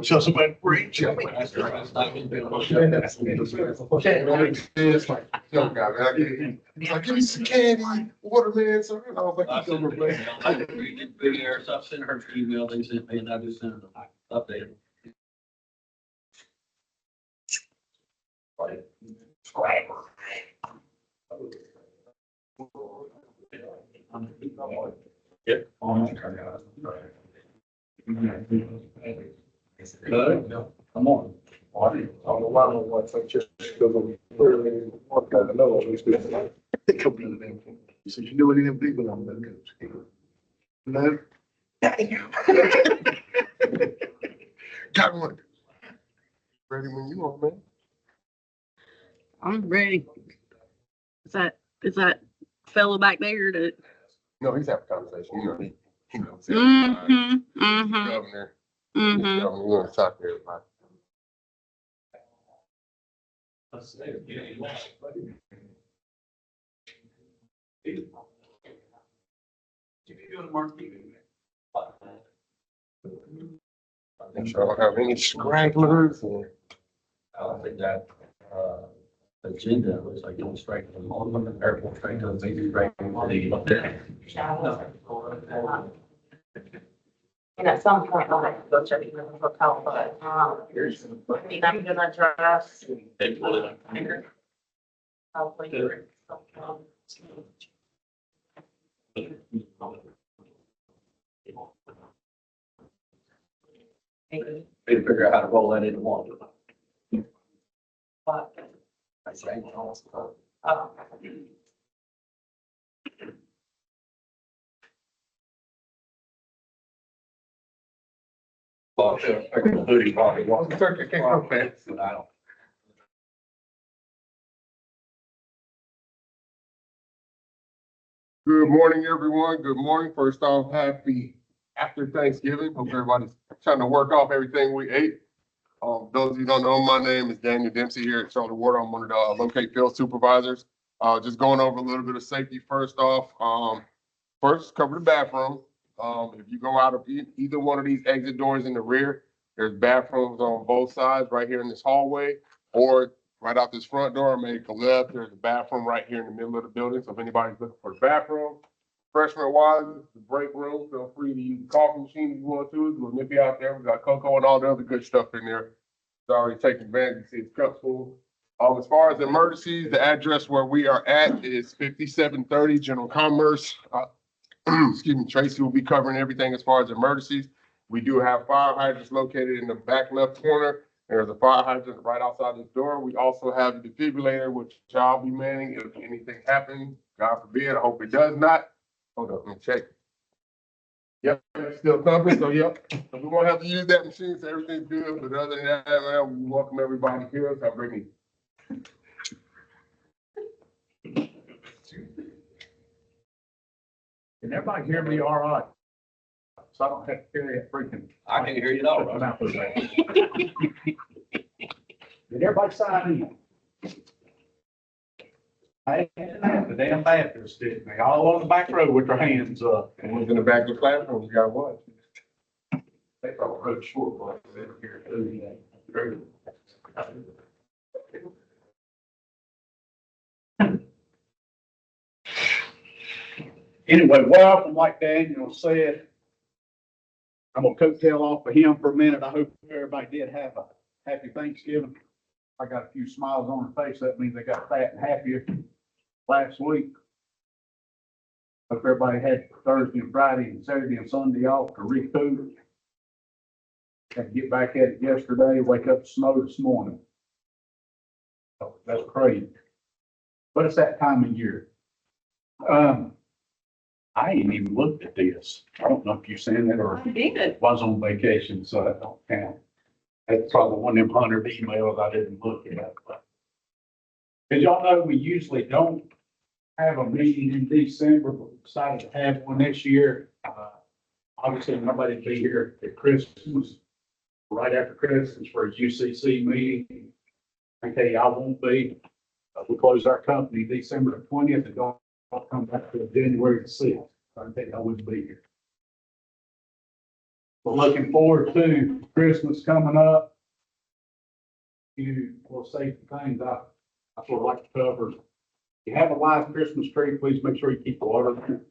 So somebody reach. I give me some candy, watermelon, so you know, like you go replace. I didn't read it there, so I sent her an email, they sent me, and I just sent an update. Come on. I don't know why I don't want to just go to the work. I know these people. It could be them. So you know any of them people on that coach? No. Got one. Ready when you are, man. I'm ready. Is that fellow back there that? No, he's having a conversation. You know, he knows. Mm-hmm, mm-hmm, Governor. mm-hmm. Governor, we want to talk to everybody. Make sure I don't have any stragglers or. I don't think that, agenda was like going straight to the airport, straight to the meeting, straight to the. And at some point, I'll have to go check in the hotel, but, I mean, I'm gonna dress. Hopefully. They figure out how to roll that into one. But, I say, well, I can booty probably walk. I can't go fast. But I don't. Good morning, everyone. Good morning. First off, happy after Thanksgiving. Hope everybody's trying to work off everything we ate. Those of you who don't know, my name is Daniel Dempsey here at Charlotte Water. I'm one of the locate field supervisors. Just going over a little bit of safety first off. First, cover the bathroom. If you go out of either one of these exit doors in the rear, there's bathrooms on both sides right here in this hallway, or right out this front door, make a left. There's a bathroom right here in the middle of the building. So if anybody's looking for the bathroom, freshman wise, the break room, feel free to use the coffee machine if you want to. We'll nip you out there. We got cocoa and all the other good stuff in there. It's already taking advantage. You see it's cups full. As far as emergencies, the address where we are at is 5730 General Commerce. Excuse me, Tracy will be covering everything as far as emergencies. We do have fire hydrants located in the back left corner. There's a fire hydrant right outside this door. We also have a defibrillator, which I'll be manning if anything happens. God forbid, I hope it does not. Hold on, let me check. Yep, it's still thumping, so yep. So we won't have to use that machine, so everything's good. But other than that, man, we welcome everybody here. So bring me. Can everybody hear me all right? So I don't have to carry that freaking. I can hear you all right. Did everybody sign in? I ain't the damn Baptist did. They all on the back row with their hands up. And who's in the back of the classroom? You got what? They probably wrote short ones in here too. Anyway, welcome, like Daniel said. I'm gonna coattail off of him for a minute. I hope everybody did have a happy Thanksgiving. I got a few smiles on their face. That means they got fat and happier last week. Hope everybody had Thursday and Friday and Saturday and Sunday off to recoup. Had to get back at it yesterday, wake up to snow this morning. So that's crazy. But it's that time of year. I ain't even looked at this. I don't know if you seen it or I did. was on vacation, so that don't count. That's probably one of them 100 emails I didn't look at. But as y'all know, we usually don't have a meeting in December, but we decided to have one this year. Obviously, nobody will be here at Christmas, right after Christmas for a UCC meeting. I tell you, I won't be. We close our company December the 20th and don't come back to January the 6th. I think I wouldn't be here. We're looking forward to Christmas coming up. You will see some things I sort of like to cover. If you have a live Christmas tree, please make sure you keep the water in it.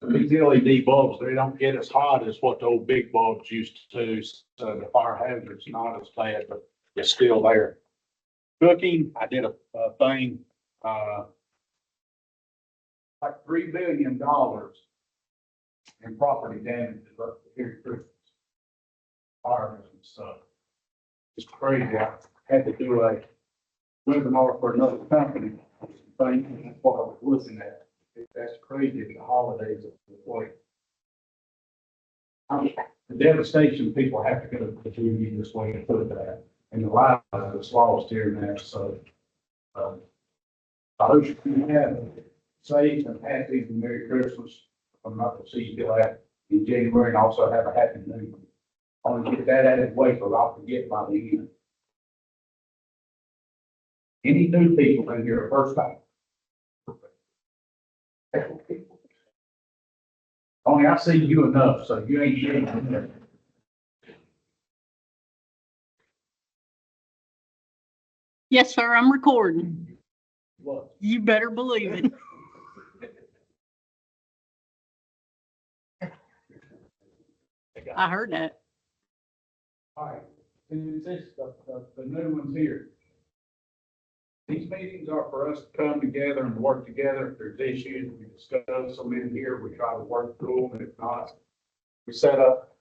These LED bulbs, they don't get as hot as what the old big bulbs used to, so the fire hazard's not as bad, but it's still there. Cooking, I did a thing, like $3 billion in property damages up here in Christmas. Fires and stuff. It's crazy. I had to do a webinar for another company. Thing, and that's what I was looking at. That's crazy, the holidays of the way. The devastation people have to go to the TV this way and put that, and the lives that's lost here and there, so. I hope you have a safe and happy and Merry Christmas. I'm not gonna see you till that in January, and also have a happy New Year. I want to get that out of the way, so I'll forget by the end. Any new people in here first time? Only I see you enough, so you ain't getting in there. Yes, sir, I'm recording. What? You better believe it. I heard that. All right, and this, the new ones here. These meetings are for us to come together and work together. If there's issues, we discuss them in here, we try to work through them, if not, we set up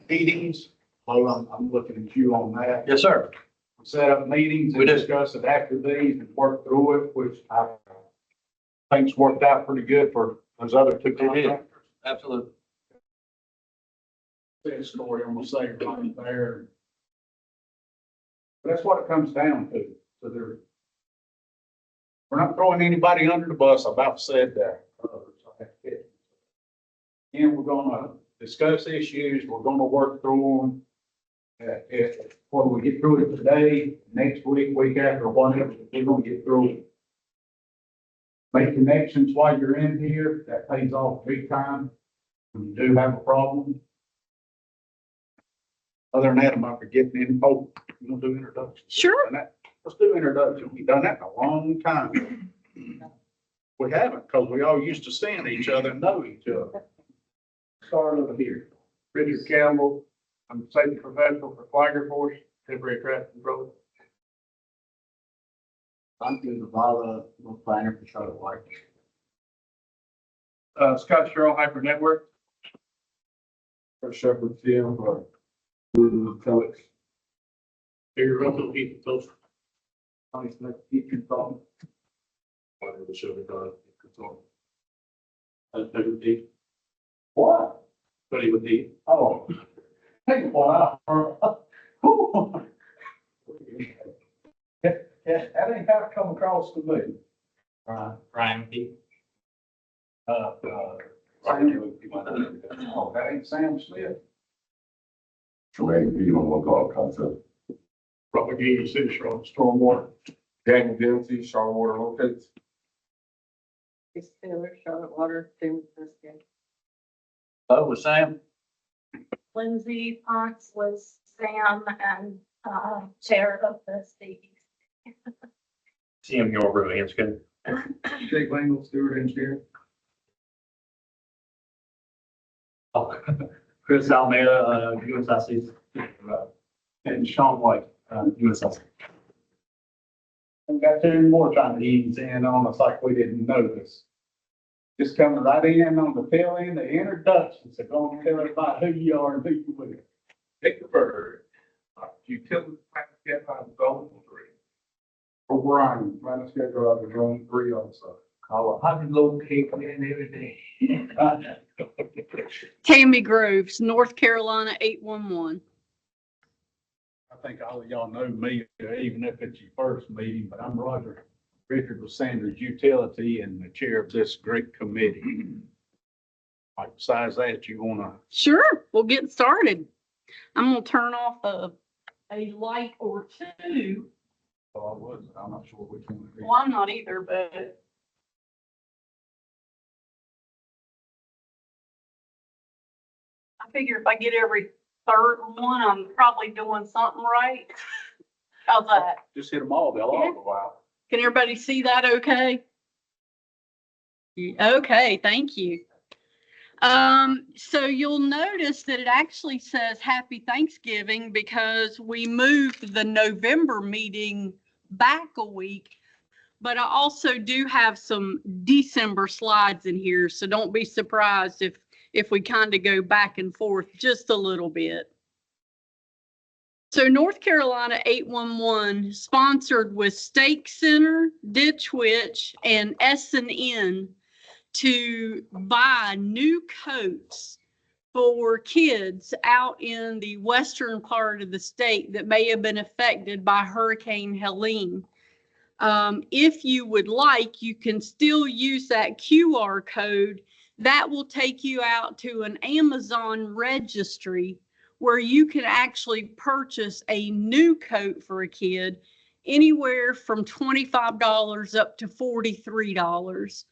meetings. Hold on, I'm looking at you on that. Yes, sir. We set up meetings We and do. discuss it after these and work through it, which I think's worked out pretty good for those other two did. contractors. Absolutely. That story, I'm gonna say right there. But that's what it comes down to. So we're not throwing anybody under the bus. I about said that. And we're gonna discuss issues. We're gonna work through them. Whether we get through it today, next week, week after, whatever, we're gonna get through it. Make connections while you're in here. That pays off big time. When you do have a problem. Other than that, am I forgetting any? Oh, you gonna do introductions? Sure. Let's do introductions. We've done that in a long time. We haven't, because we all used to seeing each other and know each other. Start over here. Richard Campbell, I'm a safety professional for Flagler Force, temporary traffic control. I'm doing the Vala, planner for Charlotte Water. Scott Sherrill, Hyper Network. For Shepherd Field, or Telex. Here, Russell, Heath, those. Tony Smith, Heath Consultant. Whatever the show, consultant. Never Heath. What? Buddy with Heath. Oh. Hey, wow. That ain't how it come across to me. Ryan P. Oh, that ain't Sam Smith. Tremaine P on local concept. Propagating City Stormwater. Daniel Dempsey, Charlotte Water locates. It's Taylor, Charlotte Water, same as this guy. Oh, with Sam? Lindsay Ponce was Sam and, chair of the state. Sam York, Hanscom. Jake Langle, Stewart Engineer. Oh, Chris Almeida, USIC. And Sean White, USIC. We got two more trying to ease in on us like we didn't notice. Just coming right in on the tail end, the introductions, so go and tell everybody who you are and who you with. Nick the Bird, utility practice by Golden Three. O'Brien, right, let's go out to Zone 3 also. Call 100 locate in every day. Tammy Groves, North Carolina 811. I think all of y'all know me, even if it's your first meeting, but I'm Roger Richard with Sanders Utility and the chair of this great committee. Like, besides that, you wanna, Sure, we'll get started. I'm gonna turn off a light or two. I'm not sure which one. it is. Well, I'm not either, but I figure if I get every third one, I'm probably doing something right. How's that? Just hit them all, they'll all go out. Can everybody see that okay? Okay, thank you. So you'll notice that it actually says Happy Thanksgiving because we moved the November meeting back a week. But I also do have some December slides in here, so don't be surprised if we kind of go back and forth just a little bit. So North Carolina 811 sponsored with Stake Center, Ditch Witch, and S&N to buy new coats for kids out in the western part of the state that may have been affected by Hurricane Helene. If you would like, you can still use that QR code. That will take you out to an Amazon registry where you can actually purchase a new coat for a kid anywhere from $25 up to $43.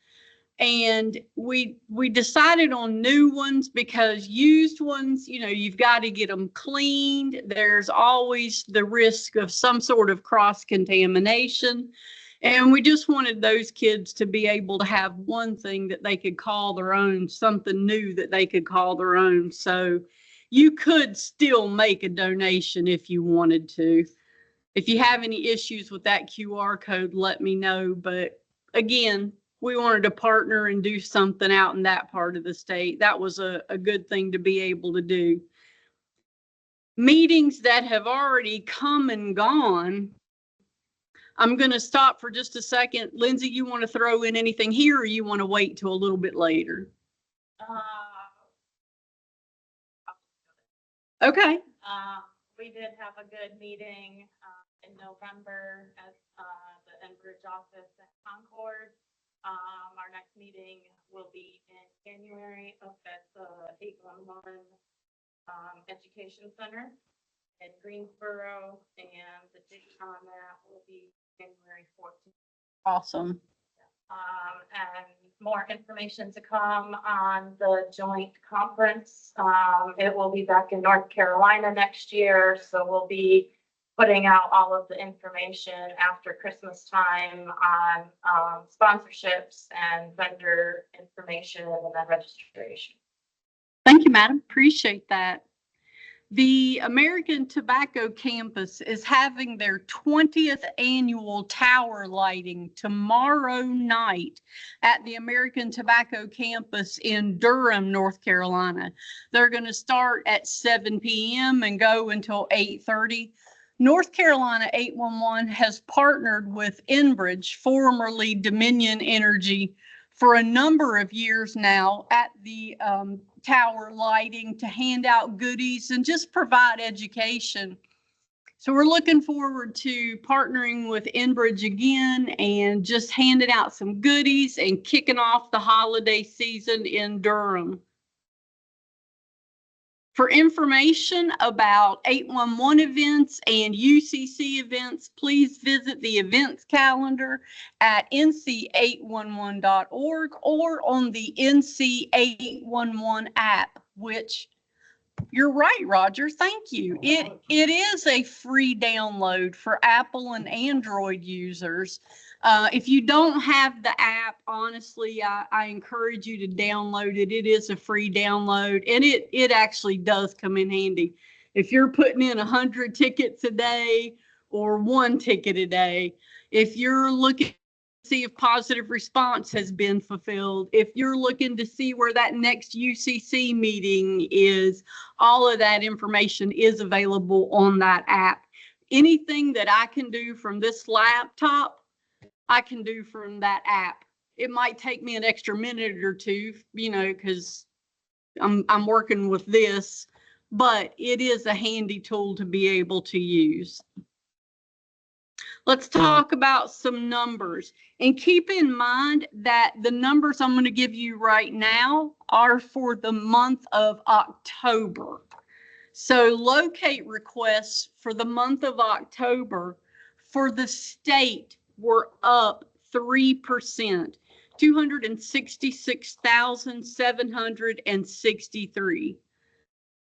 And we decided on new ones because used ones, you know, you've got to get them cleaned. There's always the risk of some sort of cross contamination. And we just wanted those kids to be able to have one thing that they could call their own, something new that they could call their own. So you could still make a donation if you wanted to. If you have any issues with that QR code, let me know. But again, we wanted to partner and do something out in that part of the state. That was a good thing to be able to do. Meetings that have already come and gone. I'm going to stop for just a second. Lindsay, you want to throw in anything here or you want to wait till a little bit later? Okay. We did have a good meeting in November at the Enbridge office at Concord. Our next meeting will be in January up at the 811 Education Center in Greensboro, and the date on that will be January 14th. Awesome. And more information to come on the joint conference. It will be back in North Carolina next year, so we'll be putting out all of the information after Christmas time on sponsorships and vendor information and then registration. Thank you, madam. Appreciate that. The American Tobacco Campus is having their 20th annual tower lighting tomorrow night at the American Tobacco Campus in Durham, North Carolina. They're going to start at 7 p.m. and go until 8:30. North Carolina 811 has partnered with Enbridge, formerly Dominion Energy, for a number of years now at the tower lighting to hand out goodies and just provide education. So we're looking forward to partnering with Enbridge again and just handing out some goodies and kicking off the holiday season in Durham. For information about 811 events and UCC events, please visit the events calendar at nc811.org or on the NC811 app, which you're right, Roger. Thank you. It is a free download for Apple and Android users. If you don't have the app, honestly, I encourage you to download it. It is a free download, and it actually does come in handy. If you're putting in 100 tickets a day or 1 ticket a day, if you're looking to see if positive response has been fulfilled, if you're looking to see where that next UCC meeting is, all of that information is available on that app. Anything that I can do from this laptop, I can do from that app. It might take me an extra minute or two, you know, because I'm working with this, but it is a handy tool to be able to use. Let's talk about some numbers, and keep in mind that the numbers I'm going to give you right now are for the month of October. So locate requests for the month of October for the state were up 3%, 266,763.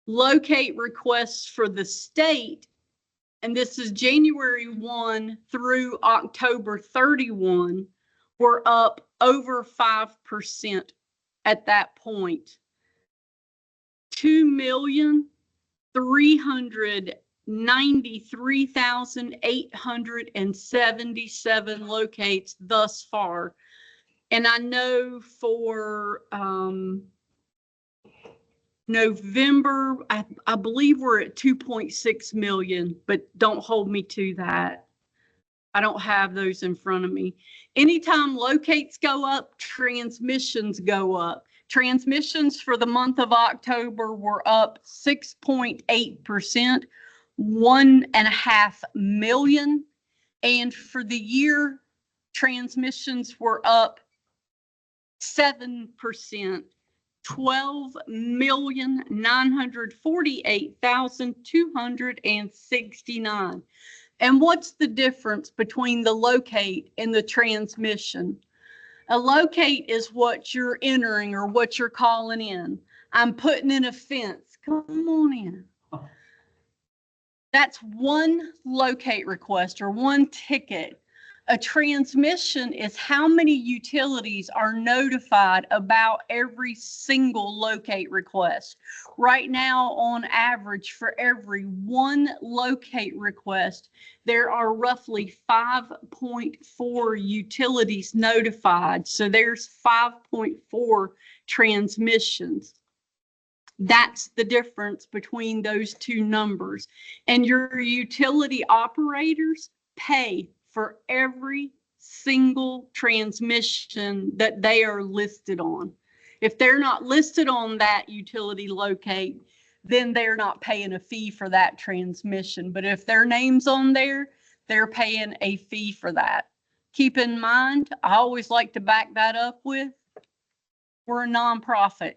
Locate requests for the state, and this is January 1 through October 31, were up over 5% at that point. 2,393,877 locates thus far. And I know for November, I believe we're at 2.6 million, but don't hold me to that. I don't have those in front of me. Anytime locates go up, transmissions go up. Transmissions for the month of October were up 6.8%, 1.5 million. And for the year, transmissions were up 7%, 12,948,269. And what's the difference between the locate and the transmission? A locate is what you're entering or what you're calling in. I'm putting in a fence. Come on in. That's one locate request or one ticket. A transmission is how many utilities are notified about every single locate request. Right now, on average, for every one locate request, there are roughly 5.4 utilities notified. So there's 5.4 transmissions. That's the difference between those two numbers. And your utility operators pay for every single transmission that they are listed on. If they're not listed on that utility locate, then they're not paying a fee for that transmission. But if their name's on there, they're paying a fee for that. Keep in mind, I always like to back that up with, we're a nonprofit.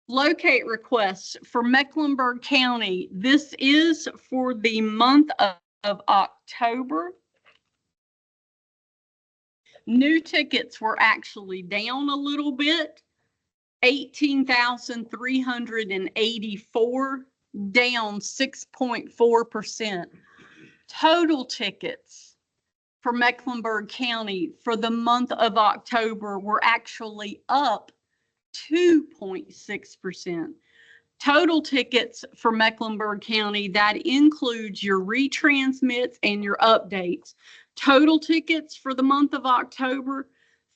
Locate requests for Mecklenburg County. This is for the month of October. New tickets were actually down a little bit, 18,384, down 6.4%. Total tickets for Mecklenburg County for the month of October were actually up 2.6%. Total tickets for Mecklenburg County, that includes your retransmits and your updates. Total tickets for the month of October,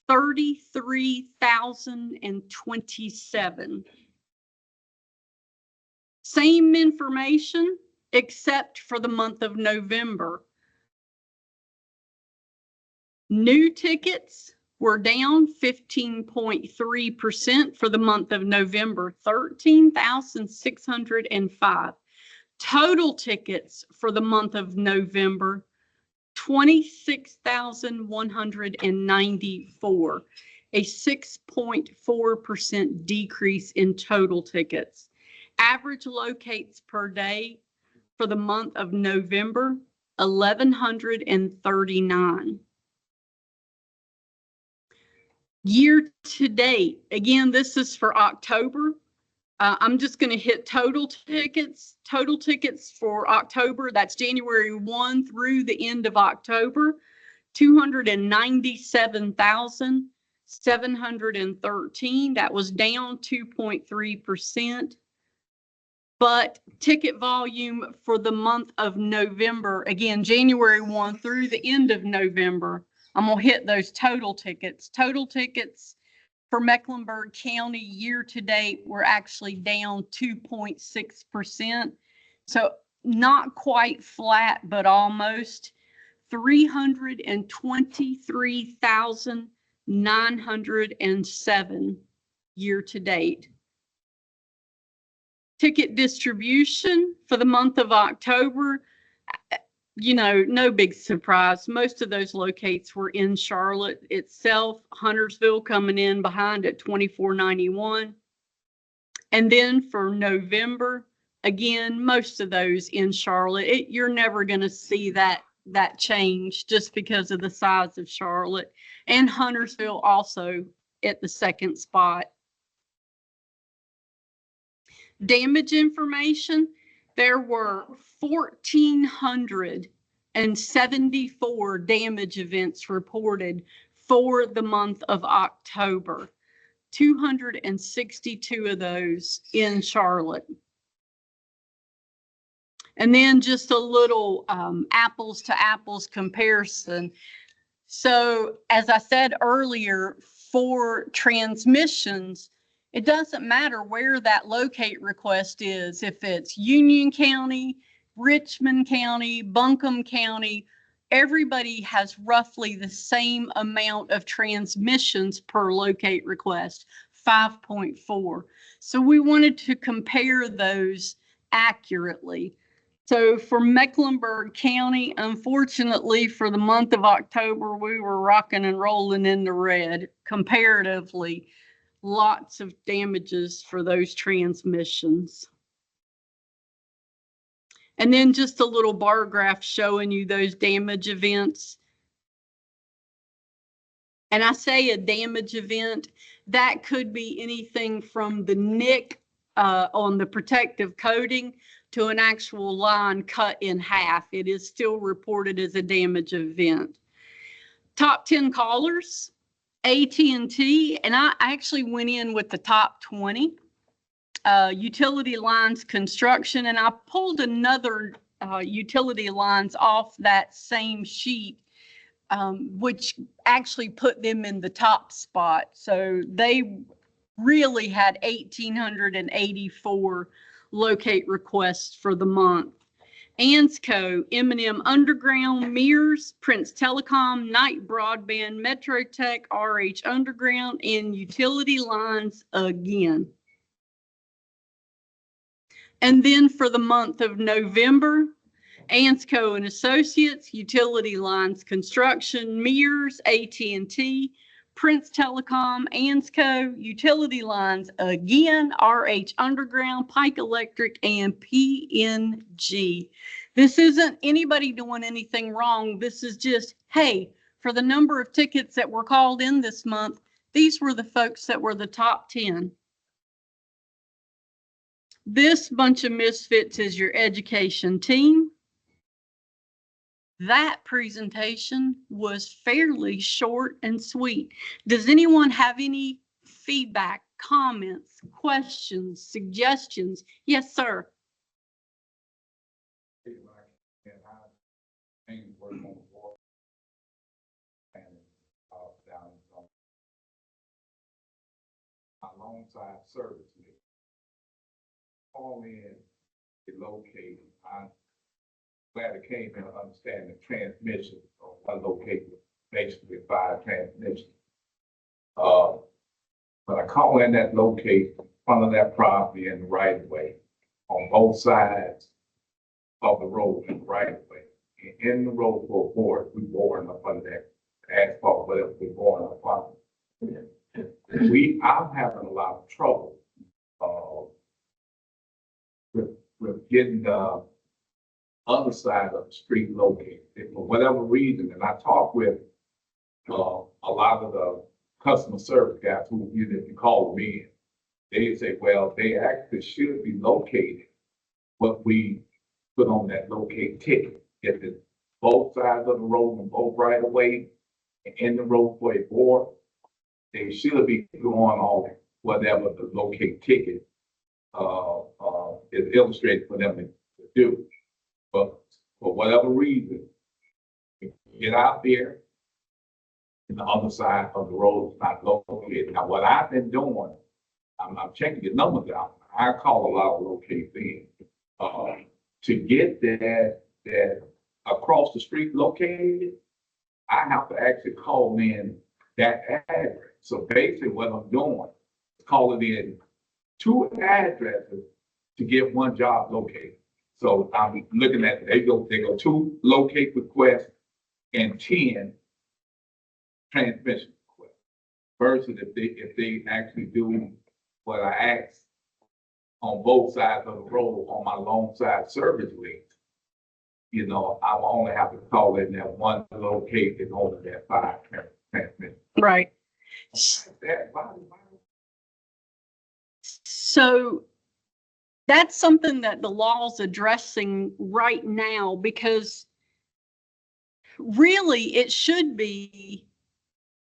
33,027. Same information except for the month of November. New tickets were down 15.3% for the month of November, 13,605. Total tickets for the month of November, 26,194, a 6.4% decrease in total tickets. Average locates per day for the month of November, 1,139. Year to date, again, this is for October. I'm just going to hit total tickets. Total tickets for October, that's January 1 through the end of October, 297,713. That was down 2.3%. But ticket volume for the month of November, again, January 1 through the end of November, I'm going to hit those total tickets. Total tickets for Mecklenburg County year to date were actually down 2.6%. So not quite flat, but almost. 323,907 year to date. Ticket distribution for the month of October, you know, no big surprise. Most of those locates were in Charlotte itself. Huntersville coming in behind at 2491. And then for November, again, most of those in Charlotte. You're never going to see that change just because of the size of Charlotte. And Huntersville also at the second spot. Damage information, there were 1,474 damage events reported for the month of October. 262 of those in Charlotte. And then just a little apples to apples comparison. So as I said earlier, for transmissions, it doesn't matter where that locate request is, if it's Union County, Richmond County, Buncombe County, everybody has roughly the same amount of transmissions per locate request, 5.4. So we wanted to compare those accurately. So for Mecklenburg County, unfortunately, for the month of October, we were rocking and rolling in the red. Comparatively, lots of damages for those transmissions. And then just a little bar graph showing you those damage events. And I say a damage event, that could be anything from the nick on the protective coating to an actual line cut in half. It is still reported as a damage event. Top 10 callers, AT&T, and I actually went in with the top 20. Utility lines construction, and I pulled another utility lines off that same sheet, which actually put them in the top spot. So they really had 1,884 locate requests for the month. Ansco, M&M Underground, Mears, Prince Telecom, Night Broadband, MetroTech, RH Underground, and utility lines again. And then for the month of November, Ansco and Associates, Utility Lines Construction, Mears, AT&T, Prince Telecom, Ansco, Utility Lines again, RH Underground, Pike Electric, and PNG. This isn't anybody doing anything wrong. This is just, hey, for the number of tickets that were called in this month, these were the folks that were the top 10. This bunch of misfits is your education team. That presentation was fairly short and sweet. Does anyone have any feedback, comments, questions, suggestions? Yes, sir. Alongside service. All in to locate. I'm glad it came in to understand the transmission of one location, basically 5 transmissions. But I call in that location, front of that property in the right of way, on both sides of the road in the right of way. In the road for board, we boring up under that asphalt, whatever we boring up under. I'm having a lot of trouble with getting the other side of the street located for whatever reason. And I talked with a lot of the customer service guys who, if you call them in, they say, well, they actually should be located what we put on that locate ticket. If it's both sides of the road and both right of way and in the road for a board, they should be going on whatever the locate ticket is illustrated for them to do. But for whatever reason, get out there and the other side of the road is not located. Now, what I've been doing, I'm checking your numbers out. I call a lot of locates in to get that across the street located. I have to actually call in that address. So basically what I'm doing is calling in 2 addresses to get one job located. So I'm looking at, they go 2 locate requests and 10 transmission requests. Versus if they actually do what I asked on both sides of the road on my long side service link, I will only have to call in that one locate and only that 5 transmission. Right. So that's something that the law's addressing right now, because really it should be,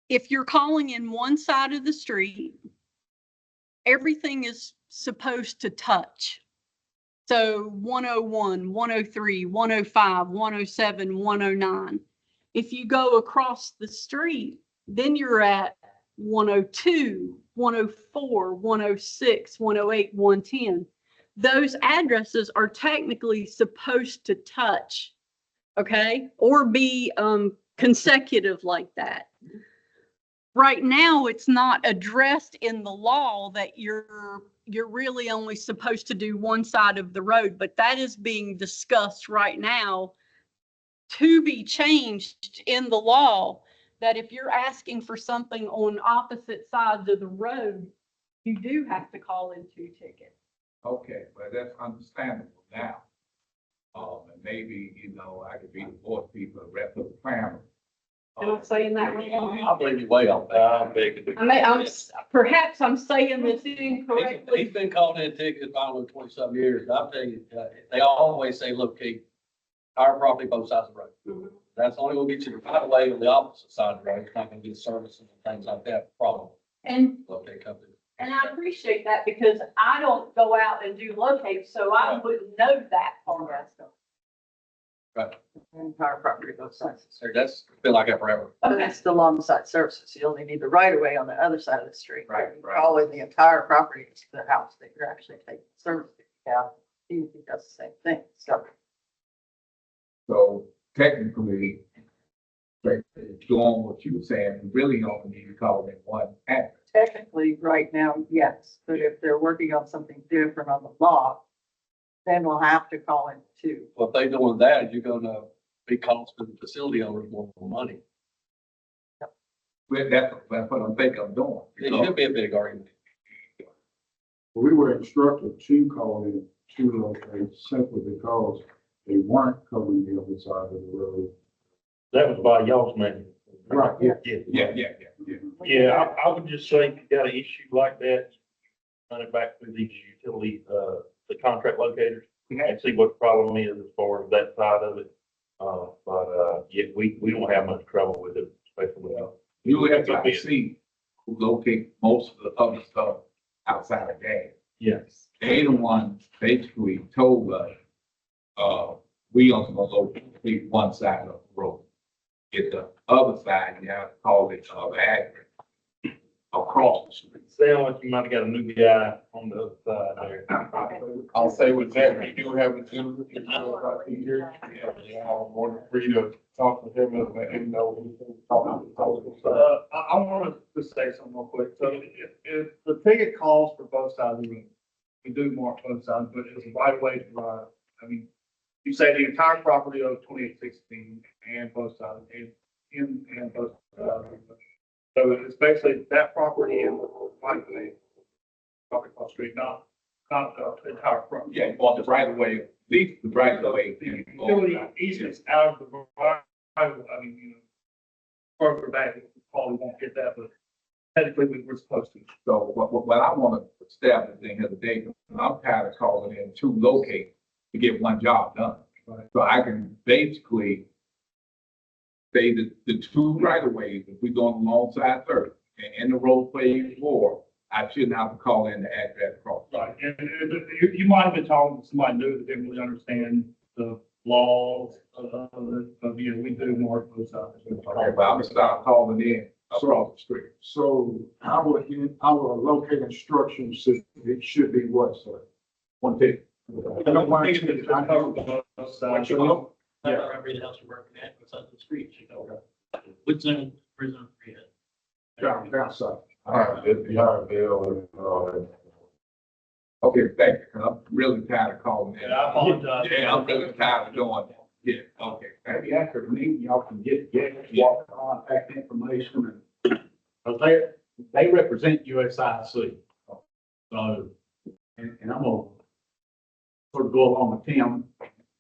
if you're calling in one side of the street, everything is supposed to touch. So 101, 103, 105, 107, 109. If you go across the street, then you're at 102, 104, 106, 108, 110. Those addresses are technically supposed to touch, okay, or be consecutive like that. Right now, it's not addressed in the law that you're really only supposed to do one side of the road, but that is being discussed right now to be changed in the law, that if you're asking for something on opposite sides of the road, you do have to call in 2 tickets. Okay, well, that's understandable now. And maybe, I could be the board people, the rest of the family. Am I saying that wrong? I believe you way off that. Perhaps I'm saying this incorrectly. He's been called in tickets, I don't know, 20-some years. I'll tell you, they always say, look, Keith, our property both sides of the road. Mhm. That's only gonna get you right away on the opposite side of the road. It's not gonna get services and things like that, problem. And Locate company. I appreciate that, because I don't go out and do locate, so I wouldn't know that part. Right. Entire property, both sides. So that's been like that forever. But it's still alongside services. You only need the right of way on the other side of the street. Right, right. All in the entire property is the house that you're actually taking service to. Yeah, he does the same thing. So technically, doing what you were saying, we really only need to call in one address. Technically, right now, yes, but if they're working on something different on the law, then we'll have to call in 2. Well, if they doing that, you're gonna be costing the facility owners more money. But that's what I'm thinking of doing. It should be a big argument. We were instructed to call in 2 locations simply because they weren't covering the other side of the road. That was by y'all's manual. Right, yeah. Yeah, I would just say if you got an issue like that, run it back through these utility, the contract locators and see what the problem is as far as that side of it. Yeah, we don't have much trouble with it, especially with. You have to see who locate most of the other stuff outside of gas. Yes. They the ones basically told us, we only gonna locate one side of the road. If the other side, you have to call it other address across the street. Sound like you might have got a new guy on the other side there. I'll say with that, we do have a gentleman here. I'm more than free to talk to him and let him know. I wanted to say something real quick. So if the ticket calls for both sides of the road, we do mark both sides, but it's a right way to drive. I mean, you say the entire property of 2816 and both sides, and both sides. So it's basically that property and the right way, property across the street, not the entire property. Yeah, you want the right of way, at least the right of way. Utility easements out of the right, I mean, further back, we probably won't get that, but technically we're supposed to. So what I want to establish in here today, I'm tired of calling in 2 locations to get one job done. Right. So I can basically say that the 2 right of ways, if we're going alongside 30 and in the road phase 4, I shouldn't have to call in the address across. Right, and you might have been talking to somebody new that didn't really understand the laws of we do mark both sides. Okay, but I'm gonna start calling in across the street. So our locating instructions, it should be what, sir? One ticket. I don't mind. Both sides. Yeah. Every house you're working at, what's up the street, you know. Which zone, prison, Down south. All right, this is our bill and all that. Okay, thank you, 'cause I'm really tired of calling in. Yeah, I apologize. Yeah, I'm really tired of doing that. Yeah, okay, thank Maybe after the meeting, y'all can get walk contact information and, they represent USIC. So, and I'm gonna sort of go along with Tim,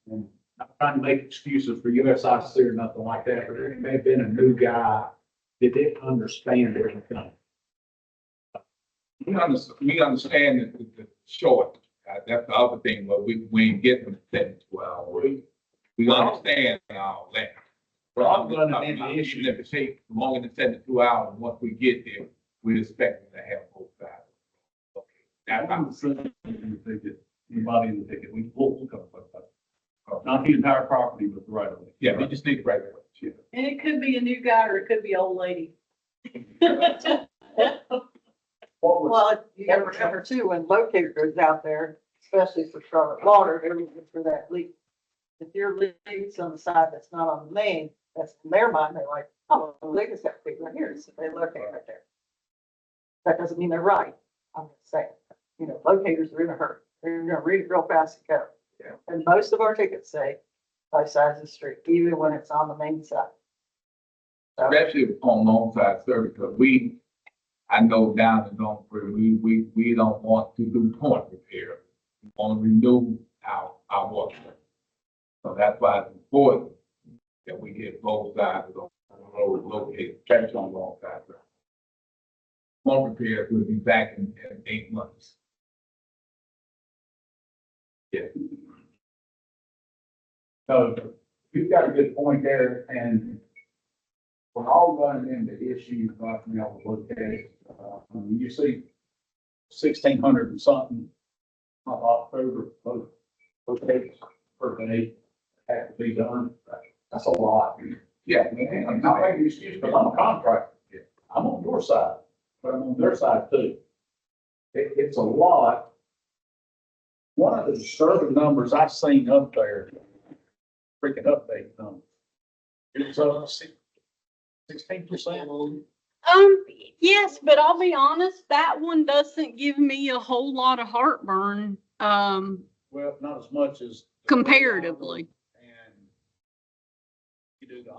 and I'm trying to make excuses for USIC or nothing like that, but there may have been a new guy that didn't understand everything. We understand the short, That's the other thing, but we ain't getting them 72 hours. We understand all that. Well, I'm running into If issues. it takes longer than 72 hours, and once we get there, we expect them to have both sides. Okay, that's I'm how. saying, anybody in the ticket, we'll cover that. Not the entire property, but the right of way. Yeah, we just need to write it. Yeah. And it could be a new guy or it could be old lady. What was, Well, you gotta remember too, when locator goes out there, especially for Charlotte Water, they're looking for that leak. If your leak's on the side that's not on the main, that's in their mind, they're like, oh, the leak has got to be right here, so they locate right there. That doesn't mean they're right, I'm just saying, you know, locators are in a hurry, they're gonna read it real fast and go. Yeah. And most of our tickets say both sides of the street, even when it's on the main side. So, Especially on long side service, because I know down in Longford, we don't want to do point repair. We want to renew our water. So that's why it's important that we get both sides of the road located, especially on long side service. Point repairs will be back in 8 months. Yeah. so you've got a good point there, and we're all running into issues right now with locations. You see 1,600 and something of October locations per day have to be done. That's a lot. Yeah. And I'm not making an excuse, because I'm a contractor. I'm on your side, but I'm on their side too. It's a lot. One of the disturbing numbers I've seen up there, freaking update number. It's 16%. Yes, but I'll be honest, that one doesn't give me a whole lot of heartburn, Well, not as much as. comparatively. And you do the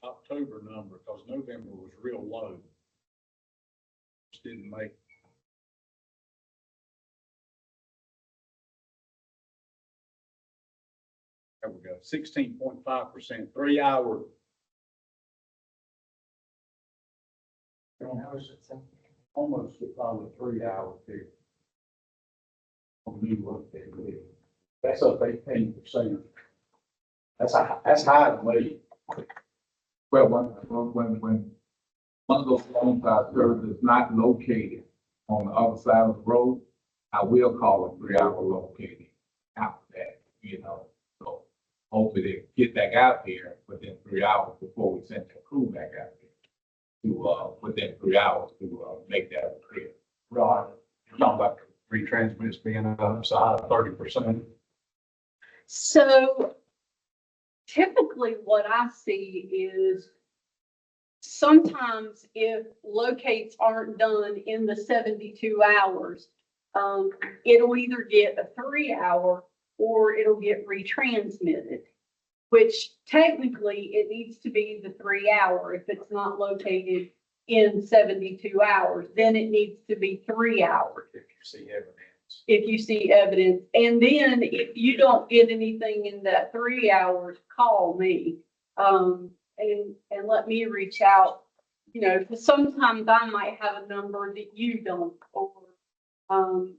October number, because November was real low. Just didn't make. There we go, 16.5%, 3 hour. Almost probably 3 hours here. On new located. That's up 18%. That's high to me. Well, when one of those long side services is not located on the other side of the road, I will call a 3 hour locating after that, you know. So hopefully they get back out here within 3 hours before we send the crew back out here to, within 3 hours to, make that repair. Right. You're talking about retransmits being up, so high 30%. So typically what I see is sometimes if locates aren't done in the 72 hours, it'll either get a 3 hour or it'll get retransmitted, which technically it needs to be the 3 hour. If it's not located in 72 hours, then it needs to be 3 hours. If you see evidence. If you see evidence. And then if you don't get anything in that 3 hours, call me. And let me reach out, you know, because sometimes I might have a number that you don't, or,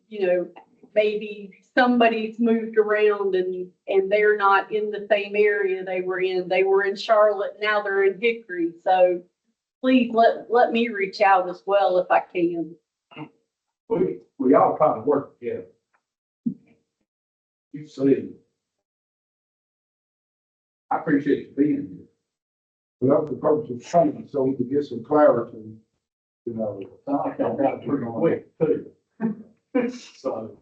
you know, maybe somebody's moved around and they're not in the same area they were in. They were in Charlotte, now they're in Hickory. So please let me reach out as well if I can. We all try to work together. You see. I appreciate you being here. Well, that was the purpose of training, so we could get some clarity, you know. Sound like y'all got it pretty quick too. So,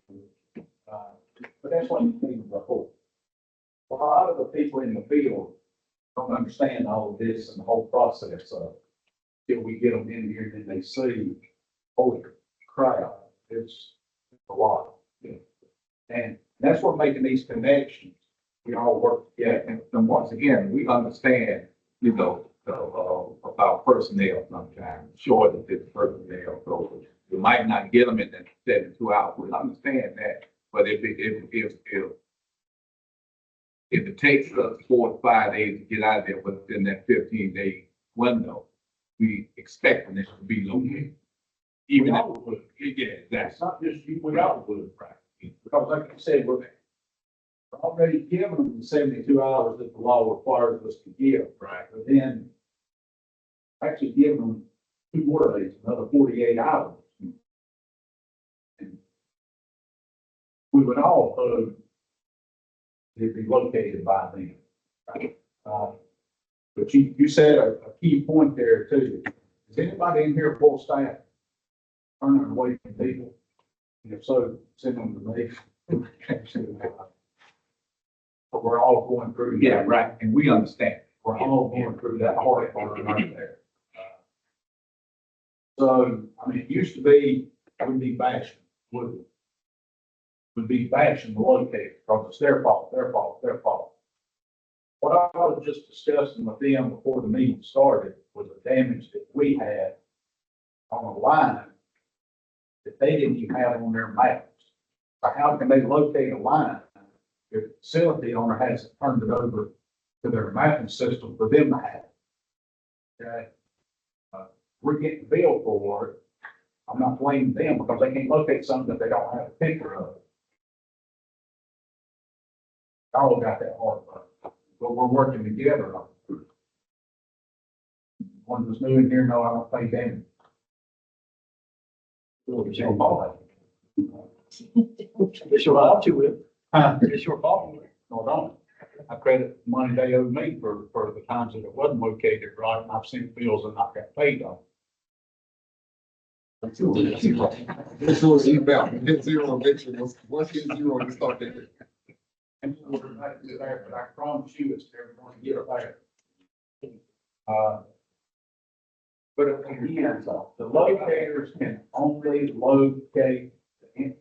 but that's what you need the whole. A lot of the people in the field don't understand all of this and the whole process of, till we get them in here and then they see, holy crap, it's a lot. And that's what making these connections, we all work together. And once again, we understand, you know, about personnel sometimes, short of this personnel, so you might not get them in that 72 hours. We understand that, but if it takes us 4 to 5 days to get out there within that 15-day window, we expect this to be located. Even We if, all would. yeah, That's exactly. not just you, we all would. Right. Because like you said, we're already given them the 72 hours that the law requires us to give. Right. But then actually give them 2 more days, another 48 hours. And we would all hope they'd be located by then. But you said a key point there too. Is anybody in here full staff turning away from people? And if so, send them to me. But we're all going through. Yeah, right, and we understand. We're all going through that hard part right there. So, I mean, it used to be, would be bashing, would be bashing the locator, because it's their fault, their fault, their fault. What I was just discussing with them before the meeting started was the damage that we had on a line that they didn't even have on their maps. So how can they locate a line if the facility owner hasn't turned it over to their mapping system for them to have? Okay? We're getting billed for it. I'm not blaming them because they can't locate something that they don't have a picture of. All got that hard part, but we're working together on it. One that's new in here, no, I don't think them. It's your fault. It's your fault you will. It's your fault. No, I don't. I credit the money they owe me for the times that it wasn't located right, and I've seen bills and not got paid on. This was email, get zero eventually, once you get zero, you start getting. And we're back to there, but I promise you it's never going to get there. But again, the locators can only locate the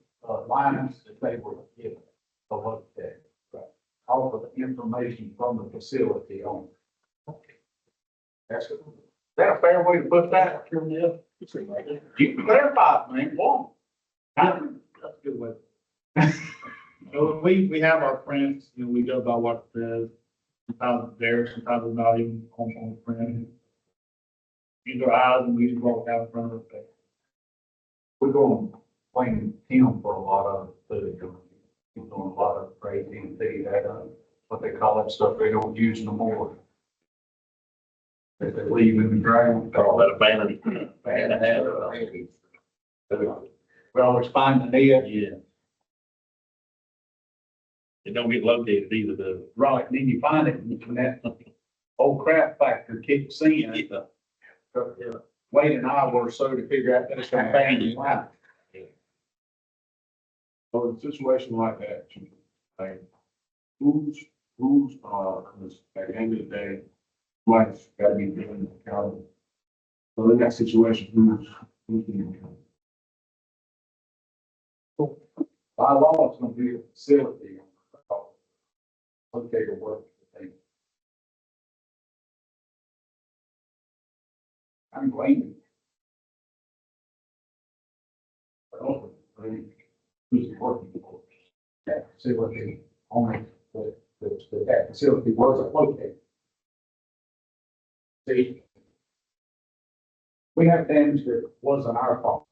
lines that they were given to locate. All of the information from the facility on. Is that a fair way to put that? You can clarify it, man, one. That's a good way. So we have our prints, you know, we go by what it says. Sometimes it's there, sometimes it's not even on the print. Use our eyes and we just walk out in front of it. We're going to blame him for a lot of it, too. He's doing a lot of crazy and that, what they call that stuff they don't use no more. That they leave in the ground. Call that abandoned. We always find the net. Yeah. It don't get located either, does it? Right, and then you find it when that old crap factor kicks in. Wait an hour or so to figure out that it's gonna bang you out. So in a situation like that, like, who's, at the end of the day, what's gotta be doing accountable? So in that situation, who's being accountable? By law, it's gonna be a facility. Locator work. I'm blaming. But also, who's working for? That facility, only that facility wasn't located. See, we have damage that wasn't our fault.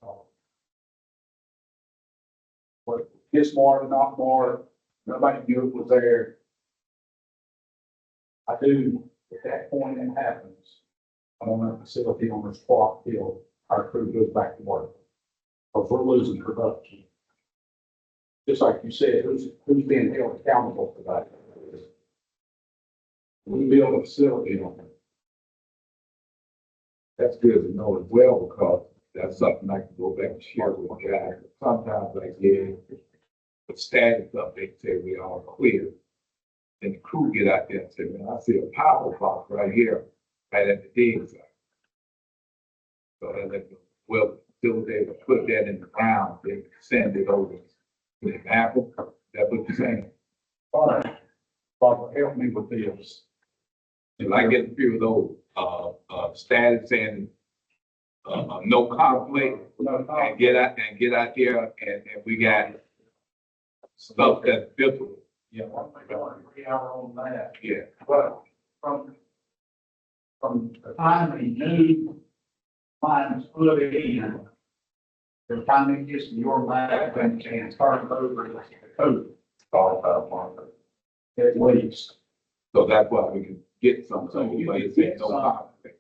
But it's more, not more, nobody knew it was there. I do, at that point it happens, I'm on that facility on the spot field, our crew goes back to work. Because we're losing production. Just like you said, who's being held accountable for that? We build a facility on it. That's good to know as well, because that's something I can go back and share with the guys. Sometimes like, yeah, the status update say we are clear. And the crew get out there and say, man, I see a power box right here, right at the dig site. So well, still they put that in the ground, they send it over to the Apple. That's what you're saying. All right, Barbara, help me with this. If I get a few of those, status and, no conflict, and get out there and we got stuff that's built. Yeah, I'm going 3 hours on that. Yeah. But from the time the new line is put in, the time it gets to your map, then you can turn it over to the code, qualified marker. At least. So that's why we can get some, So you but can it's get no some. conflict.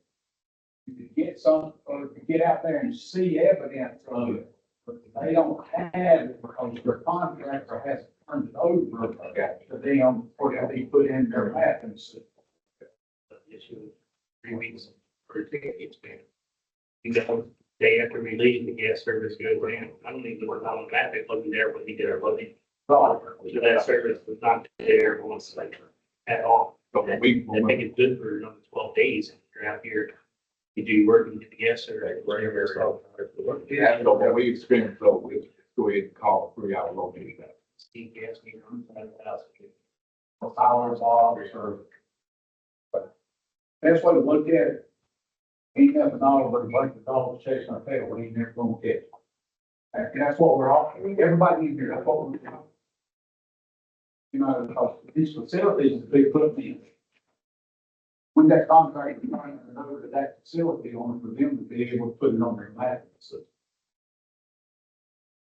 You can get some, or get out there and see evidence of it, but they don't have it because their contractor has turned it over to them, or they put in their map and see. Issue 3 weeks for a ticket each day. You know, day after we leave, the gas service goes in. I don't even work on that. It wasn't there when he did our loading. So that service was not there on site at all. So And we, I think it's good for another 12 days. If you're out here, you do your work and get the gas service. yeah, so what we experienced, so we go ahead and call 3-hour location. See gas meter on the house. Hours off, or. But that's what it look at it. Ain't nothing all but like the dog chasing our tail, we ain't never gonna catch it. And that's what we're all, everybody in here, that's what we're doing. You know, because these facilities that they put in. When that contract, you turn it over to that facility on for them to be able to put it on their map. So,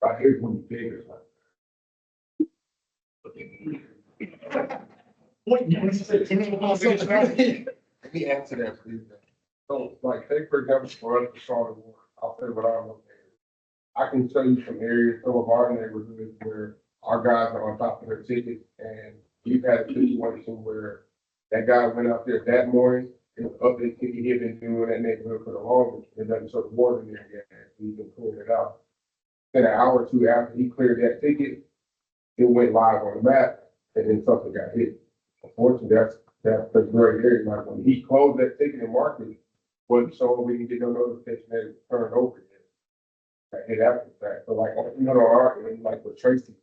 right here's when the figures like. Let me answer that, please. So, like, take for example, for us, the Charlotte Ward, I'll say what I'm looking at. I can show you some areas, some of our neighborhoods where our guys are on top of their tickets, and we've had a situation where that guy went out there that morning, and up his ticket, he had been doing that neighborhood for the longest, and doesn't show the water in there yet, and he's been clearing it out. Then an hour or two after he cleared that ticket, it went live on the map, and then something got hit. Unfortunately, that's the great area, like when he closed that ticket and marked it, wasn't showing, we didn't get no notification that it was turned over yet. Got hit after the fact, so like, you know, like with Tracy,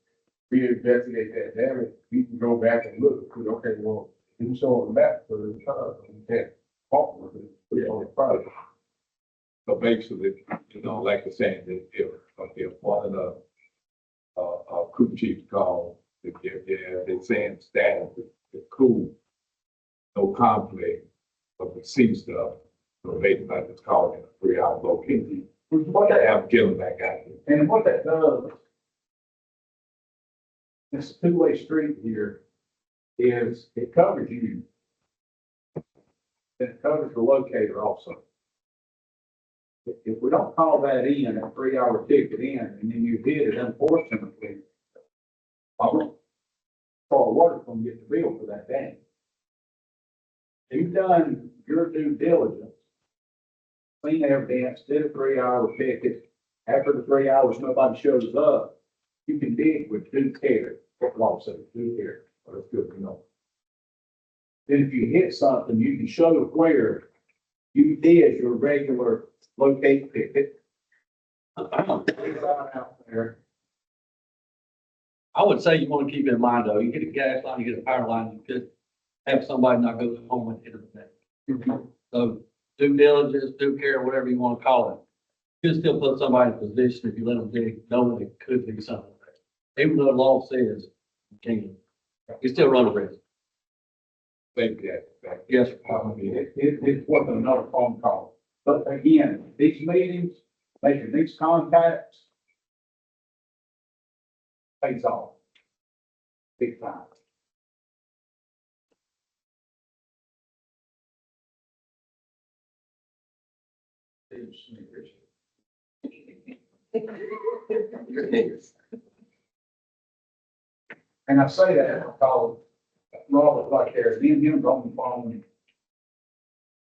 we investigate that damage, we can go back and look, and say, okay, well, it didn't show on the map, so it's time, we can't fault with it, put it on the product. So basically, you know, like you're saying, if one of the, crew chiefs call, if they're saying staff is cool, no conflict, but we see stuff, so they might just call it a 3-hour location. What that, Have Gillen back out there. and what that does, this two-way street here, is it covers you. And it covers the locator also. If we don't call that in, a 3-hour ticket in, and then you hit it, unfortunately, Water gonna get the bill for that damage. You've done your due diligence, seen evidence, did a 3-hour ticket. After the 3 hours, nobody shows up. You can dig with due care, what law says, due care, but it's good to know. Then if you hit something, you can show where you did your regular locate ticket. Out there. I would say you want to keep in mind though, you get a gas line, you get a power line, you could have somebody not go home and hit it. So due diligence, due care, whatever you want to call it. You can still put somebody in a position if you let them dig, knowing it could be something there. Even though the law says you can't, you still run a risk. Thank you. Yes, sir. It's worth another phone call. But again, these meetings, making these contacts, pays off. Big time. And I say that because Robert like there, me and him on the phone.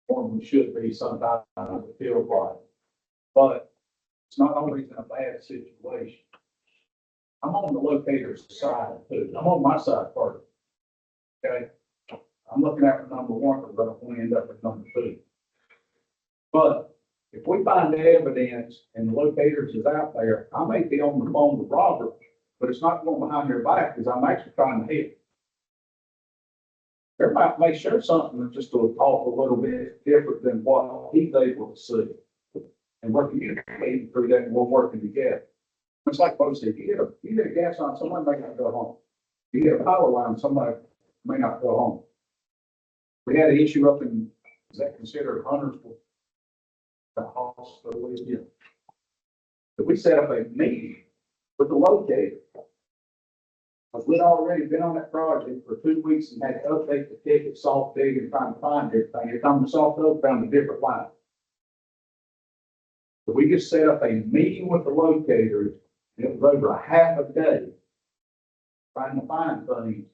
Or we should be sometimes, it feels like. But it's not always in a bad situation. I'm on the locator's side too. I'm on my side first. Okay? I'm looking at number one, but I don't want to end up with number two. But if we find the evidence and the locators is out there, I may be on the phone with Robert, but it's not going behind their back because I'm actually trying to hit. Everybody may share something that's just off a little bit different than what he's able to see. And we're communicating through that and we're working together. It's like both said, you get a gas line, somebody may not go home. You get a power line, somebody may not go home. We had an issue up in, is that considered Huntersville? The hospital, yeah. that we set up a meeting with the locator. Because we'd already been on that project for 2 weeks and had to update the ticket, soft dig, and trying to find everything. Every time we soft dug, found a different line. So we just set up a meeting with the locators, and it was over a half a day trying to find things.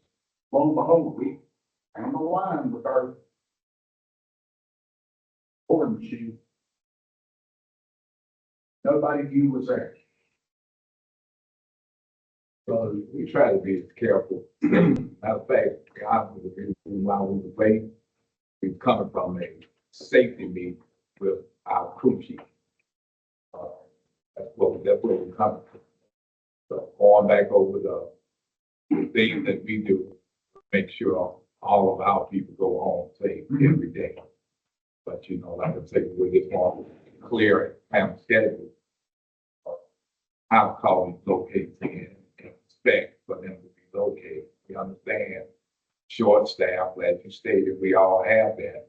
Lo and behold, we found a line with our board machine. Nobody knew was there. So we try to be as careful. Matter of fact, I was the reason why we were waiting. We're coming from a safety meeting with our crew chief. That's what we're coming from. So going back over the things that we do, make sure all of our people go home safe every day. But you know, like I said, we just want to clear it, have a schedule. How call these locations in and expect for them to be located. We understand short staff, as you stated, we all have that.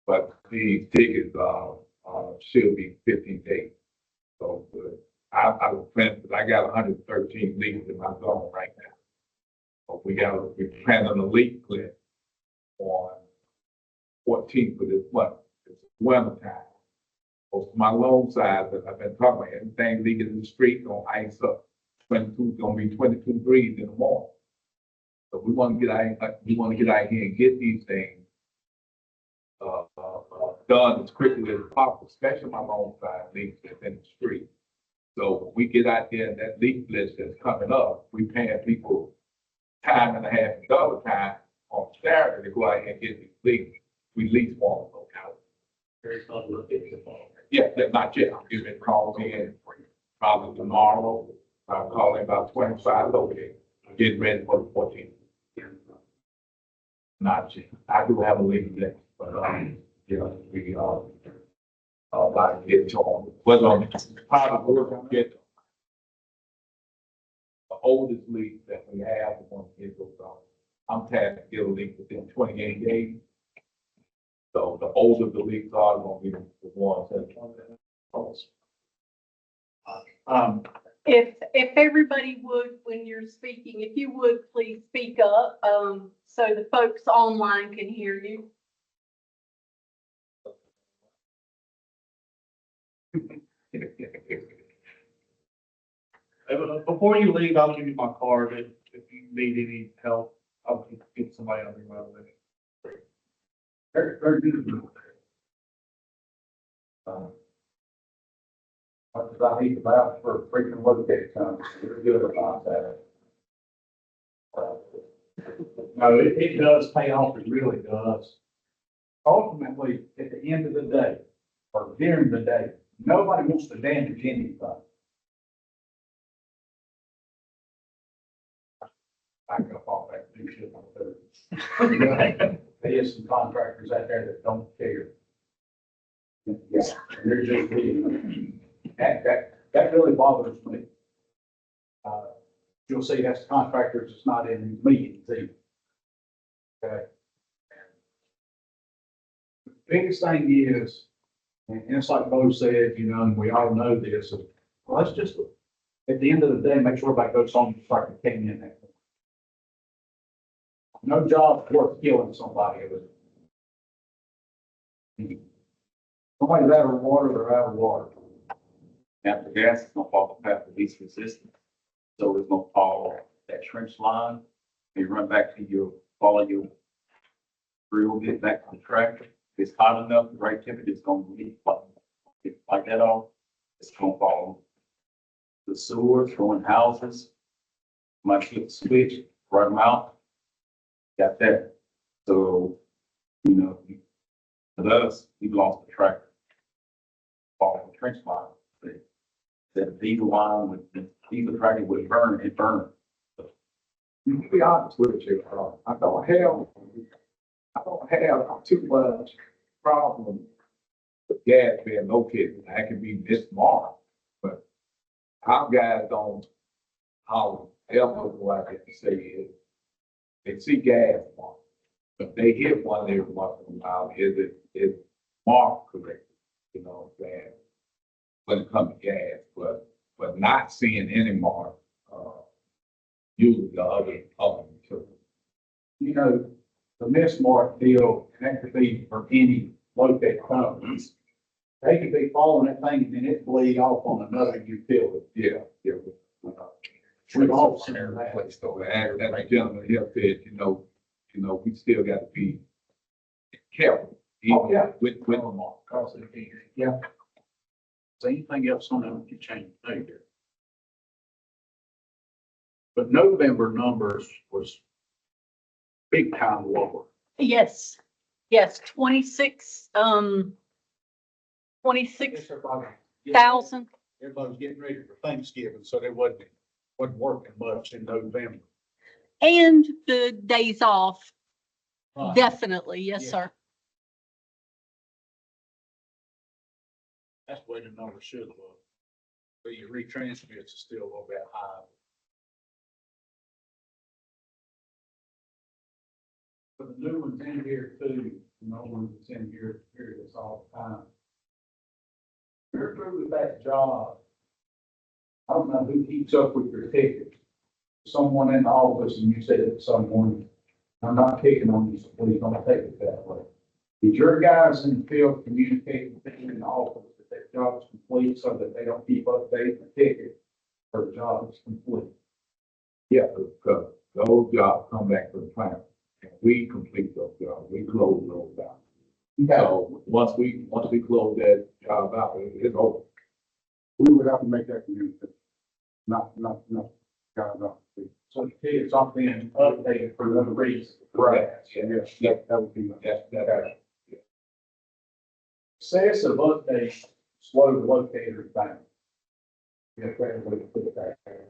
But these tickets should be 15 days. So I was planning, because I got 113 leaks in my zone right now. But we're planning on a leak clip on 14th of this month. It's winter time. Most of my loan size that I've been talking about, everything leaking in the street gonna ice up. 22, gonna be 22 degrees in the morning. So we want to get out here and get these things done as quickly as possible, especially my loan size leaks that's in the street. So when we get out there and that leak list that's coming up, we paying people time and a half and double time on Saturday to go out here and get these leaks. We lease one of those out. Yeah, that's not yet. I'm giving calls in probably tomorrow. I'll call in about 25 located, getting ready for the 14th. Not yet. I do have a leak today, but, you know, we, like, get to on, whether on probably we're gonna get the oldest leak that we have, the one that goes on. I'm tasked to get a leak within 28 days. So the older the leaks are, gonna be the ones that. If everybody would, when you're speaking, if you would please speak up, so the folks online can hear you. Before you leave, I'll give you my card. If you need any help, I'll get somebody on your right away. Very good. What does I need about for freaking locator companies? They're good about that. No, it does pay off. It really does. Ultimately, at the end of the day, or during the day, nobody wants to damage anything. I go off that new shit on Thursday. There's some contractors out there that don't care. Yeah, they're just being, that really bothers me. You'll see that's contractors that's not in these meetings either. Okay. The biggest thing is, and it's like Bo said, you know, and we all know this, is, well, let's just, at the end of the day, make sure everybody goes home and start to came in that. No job worth killing somebody with. Somebody's out of water, they're out of water. Natural gas is gonna fall the path of least resistance. So it's gonna follow that trench line. You run back to your, follow your drill, get back to the tractor. If it's hot enough, the right temperature, it's gonna leak like that off. It's gonna follow the sewer, throwing houses. Might hit the switch, run them out. Got that. So, you know, with us, we lost the tractor. Follow the trench line. That diesel line with the diesel tractor would burn, it burned. To be honest with you, I don't have too much problem with gas being located. I can be this smart, but our guys don't how ever what I can say is they see gas mark, but they hit one every once in a while. Is it marked correctly? You know what I'm saying? When it comes to gas, but but not seeing any more, usually the other utilities. You know, the Mistmark deal, and that could be for any located companies. They could be following that thing and then it bleed off on another utility. Yeah. We've all seen that. Place though, and that gentleman here said, we still got to be careful. Oh, yeah. With, Yeah. So anything else on that you change later? But November numbers was big time lower. Yes, 26,000. Everybody's getting ready for Thanksgiving, so they wasn't working much in November. And the days off, Right. definitely, yes, Yeah. sir. That's the way the number should look. But your retransmits is still a little bit high. But the new ones in here too, the old ones that's in here, this all the time. You're through with that job. I don't know who keeps up with your tickets. Someone in the office and you said it to someone, I'm not picking on you, so please don't take it that way. Did your guys in the field communicate with them in the office that their job is complete so that they don't keep updating the ticket or the job is complete? yeah, because those jobs come back to the plant. And we complete those jobs, we close those down. So once we close that job out, it's over. We would have to make that communication. Not, guys, not. So the tickets aren't being updated for another reason. Right. Yes, that would be. That. Excessive updates slow the locators down. Yeah, fair way to put it back there.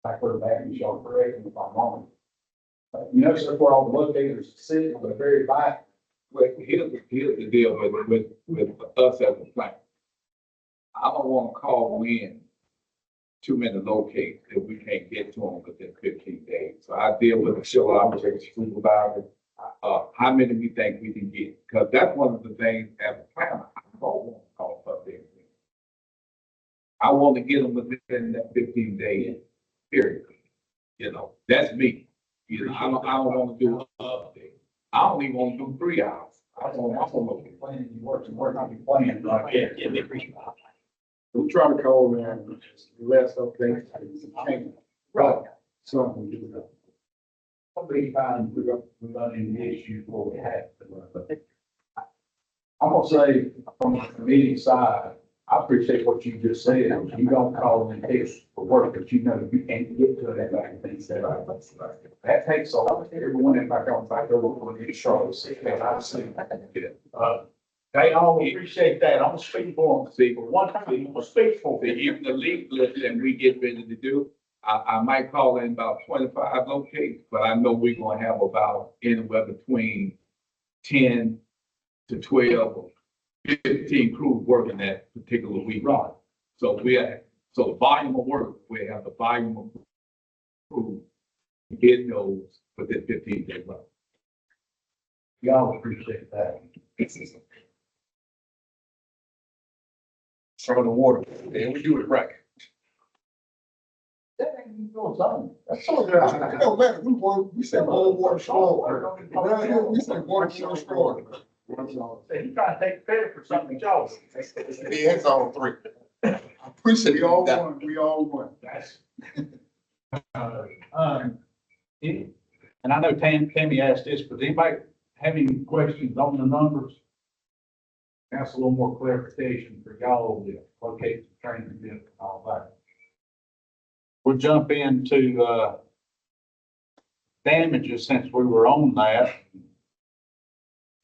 I put it back in short correction if I'm wrong. You know, so where all the locators sit on the very back. Well, here's the deal with us as a plant. I don't want to call in too many locates if we can't get to them within 15 days. So I deal with the show operations supervisor. How many we think we can get? Because that's one of the things as a planner, I don't want to call up there. I want to get them within that 15 day period. That's me. I don't want to do an update. I don't even want to do 3 hours. I want to be Planning, you work on your plan, like, We try to call them less updates. right. Something we do that. Somebody find we're running into issues where we have to. I'm gonna say from the committee side, I appreciate what you just said. You don't call in case for work, but you know you can't get to it at that thing. That takes a lot. Everyone in back over to Charlotte. They all appreciate that. I'm gonna speak for them. See, For one time, I'm gonna speak for them. even the leaflet that we get ready to do, I might call in about 25 locates, but I know we're gonna have about anywhere between 10 to 12 or 15 crews working that particular week. Right. So the volume of work, we have the volume of crews to get those within 15 days. Y'all appreciate that. Throw the water, and we do it right. That ain't goes on. That's all. It don't matter, we say water strong. Around here, we say water strong. He trying to take credit for something y'all. Yeah, it's all three. I appreciate we all won, we all won. That's. And I know Tammy asked this, but anybody have any questions on the numbers? That's a little more clarification for y'all, to locate the training bit and all that. We'll jump into, damages since we were on that.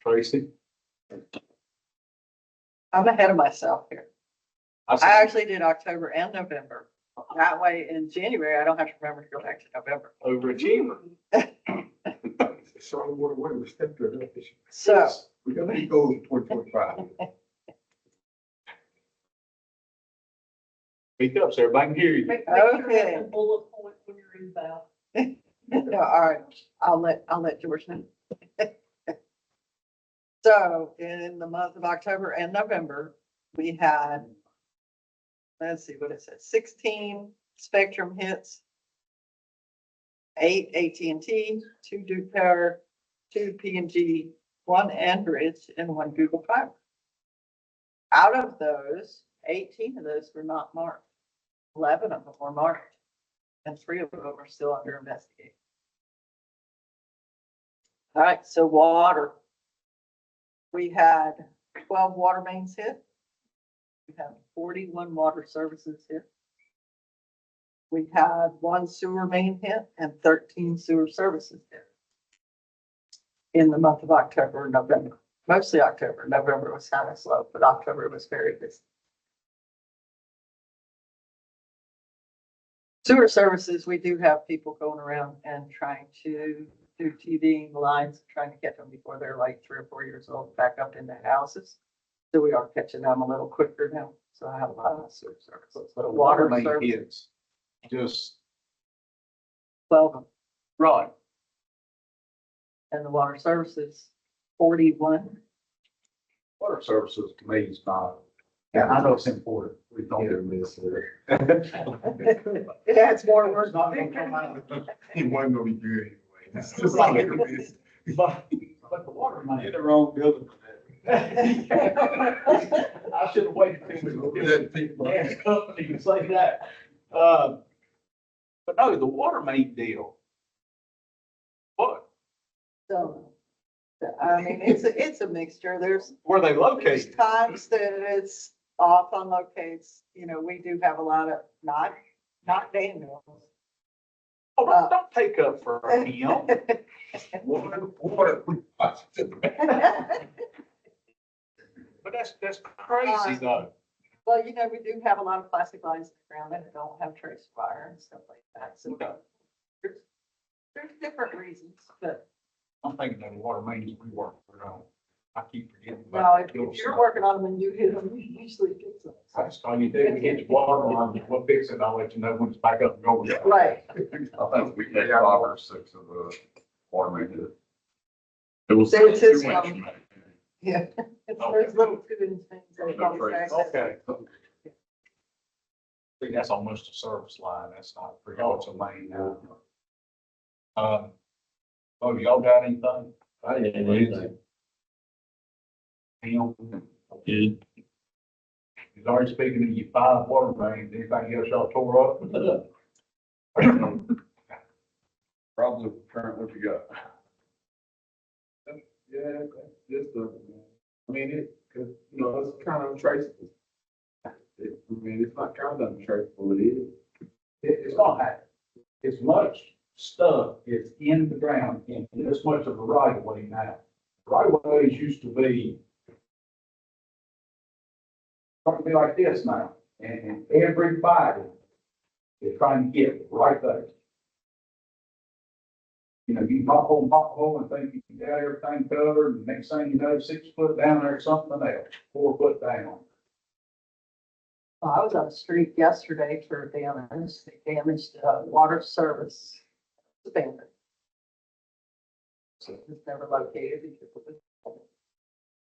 Tracy? I'm ahead of myself here. I said- actually did October and November. That way in January, I don't have to remember to go back to November. Overachiever. Charlotte Water, what we stepped to that issue. So, We got to go to 2025. Speak up so everybody can hear you. okay. Bullet point when you're in about. No, all right, I'll let George know. So in the month of October and November, we had let's see what it says, 16 Spectrum hits, 8 AT&T, 2 Duke Power, 2 P&G, 1 Enbridge, and 1 Google Fiber. Out of those, 18 of those were not marked. 11 of them were marked, and 3 of them are still under investigation. All right, so water. We had 12 water mains hit. We had 41 water services hit. We had 1 sewer main hit and 13 sewer services hit in the month of October and November. Mostly October. November was kind of slow, but October was very busy. Sewer services, we do have people going around and trying to do TVing lines, trying to catch them before they're like 3 or 4 years old, back up into houses. So we are catching them a little quicker now. So I have a lot of sewer services. But Water main service. hits, just, 12 of them. right, And the water services, 41. water services to me is not, yeah, I know it's important. We don't do this. It adds more work. It's not gonna come out of the- He wasn't gonna be good anyway. It's just like this. But the water main. In the wrong building for I should have waited till we that. gas company to say that. But no, the water main deal. What, So, I mean, it's a mixture. There's where they There's located? times that it's off on locates, you know, we do have a lot of, not Daniels. Oh, don't take up for him. Water. But that's crazy though. Well, you know, we do have a lot of plastic lines in the ground that don't have trace fire and stuff like that, so there's different reasons, but I'm thinking of the water mains we work on. I keep forgetting. no, about if you're working on them and you hit them, you usually fix them. That's all you do. We get your water line, we'll fix it. I'll let you know when it's back up and going. Right. I think we had 5 or 6 of the water main hit. It was. There's his, 2 inch. Yeah, there's little 2-inch things that No come trace. back. Okay. I think that's almost a service line. That's not pretty much a main now. Oh, y'all got anything? I didn't have anything. Him? Good. He's already speaking of your 5 water mains. Anybody else y'all tore up? Probably current what you got. Yeah, that's just I mean, cause, you know, it's kind of untraceable. I mean, it's not kind of untraceable, it is. It's not that. As much stuff is in the ground in this much of a right of way now. Right of ways used to be going to be like this now, and everybody is trying to get right there. You know, you pop hole and think you got everything covered, and next thing you know, 6 foot down there, something else, 4 foot down. Well, I was on the street yesterday for damage, they damaged, water service. It's abandoned. So it's never located.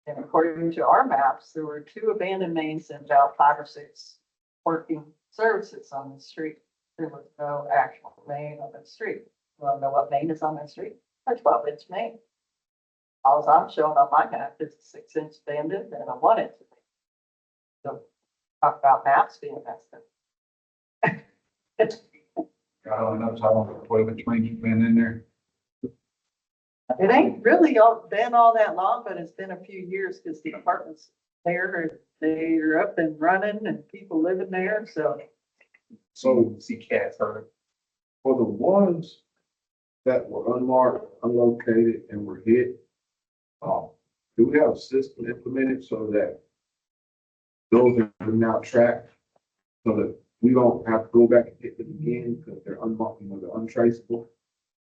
And according to our maps, there were 2 abandoned mains and about 5 or 6 working services on the street. There was no actual main on the street. You wanna know what main is on that street? A 12-inch main. All I'm showing on my map is a 6-inch abandoned and a 1-inch. So talk about maps being messed up. God only knows how long the 12-inch main's been in there. It ain't really been all that long, but it's been a few years because the apartments there, they're up and running and people living there, so. So See cats hurt. for the ones that were unmarked, unlocated, and were hit, do we have a system implemented so that those are now tracked? So that we don't have to go back and hit them again because they're unmarked, you know, they're untraceable?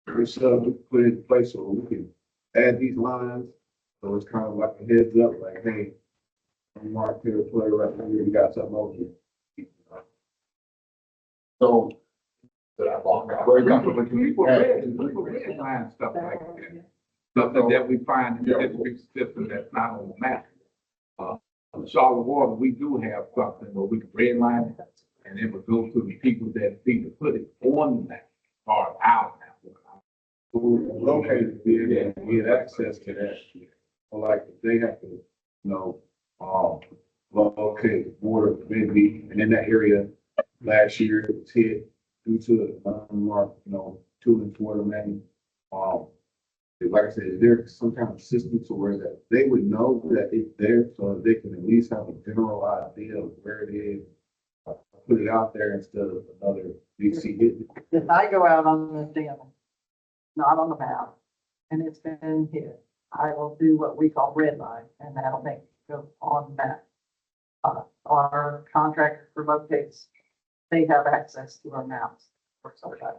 There's stuff we put in place so we can add these lines, so it's kind of like a heads up, like, hey, unmarked here, play right here, you got something over here. So, Very comfortable. People really find stuff like that. Something that we find in the district system that's not on the map. on Charlotte Water, we do have something where we can redline it, and it would go to the people that need to put it on that or out now. Located there, and get access to that. Like, they have to, locate the border of Benby, and in that area, last year, it was hit due to the unmarked, 2-inch water main. Like I said, is there some kind of system to where that they would know that it's there, so they can at least have a general idea of where it is? Put it out there instead of another DC hit. If I go out on the dam, not on the map, and it's been hit, I will do what we call red line, and that'll make it go on the map. Our contractor for locates, they have access to our maps for somebody.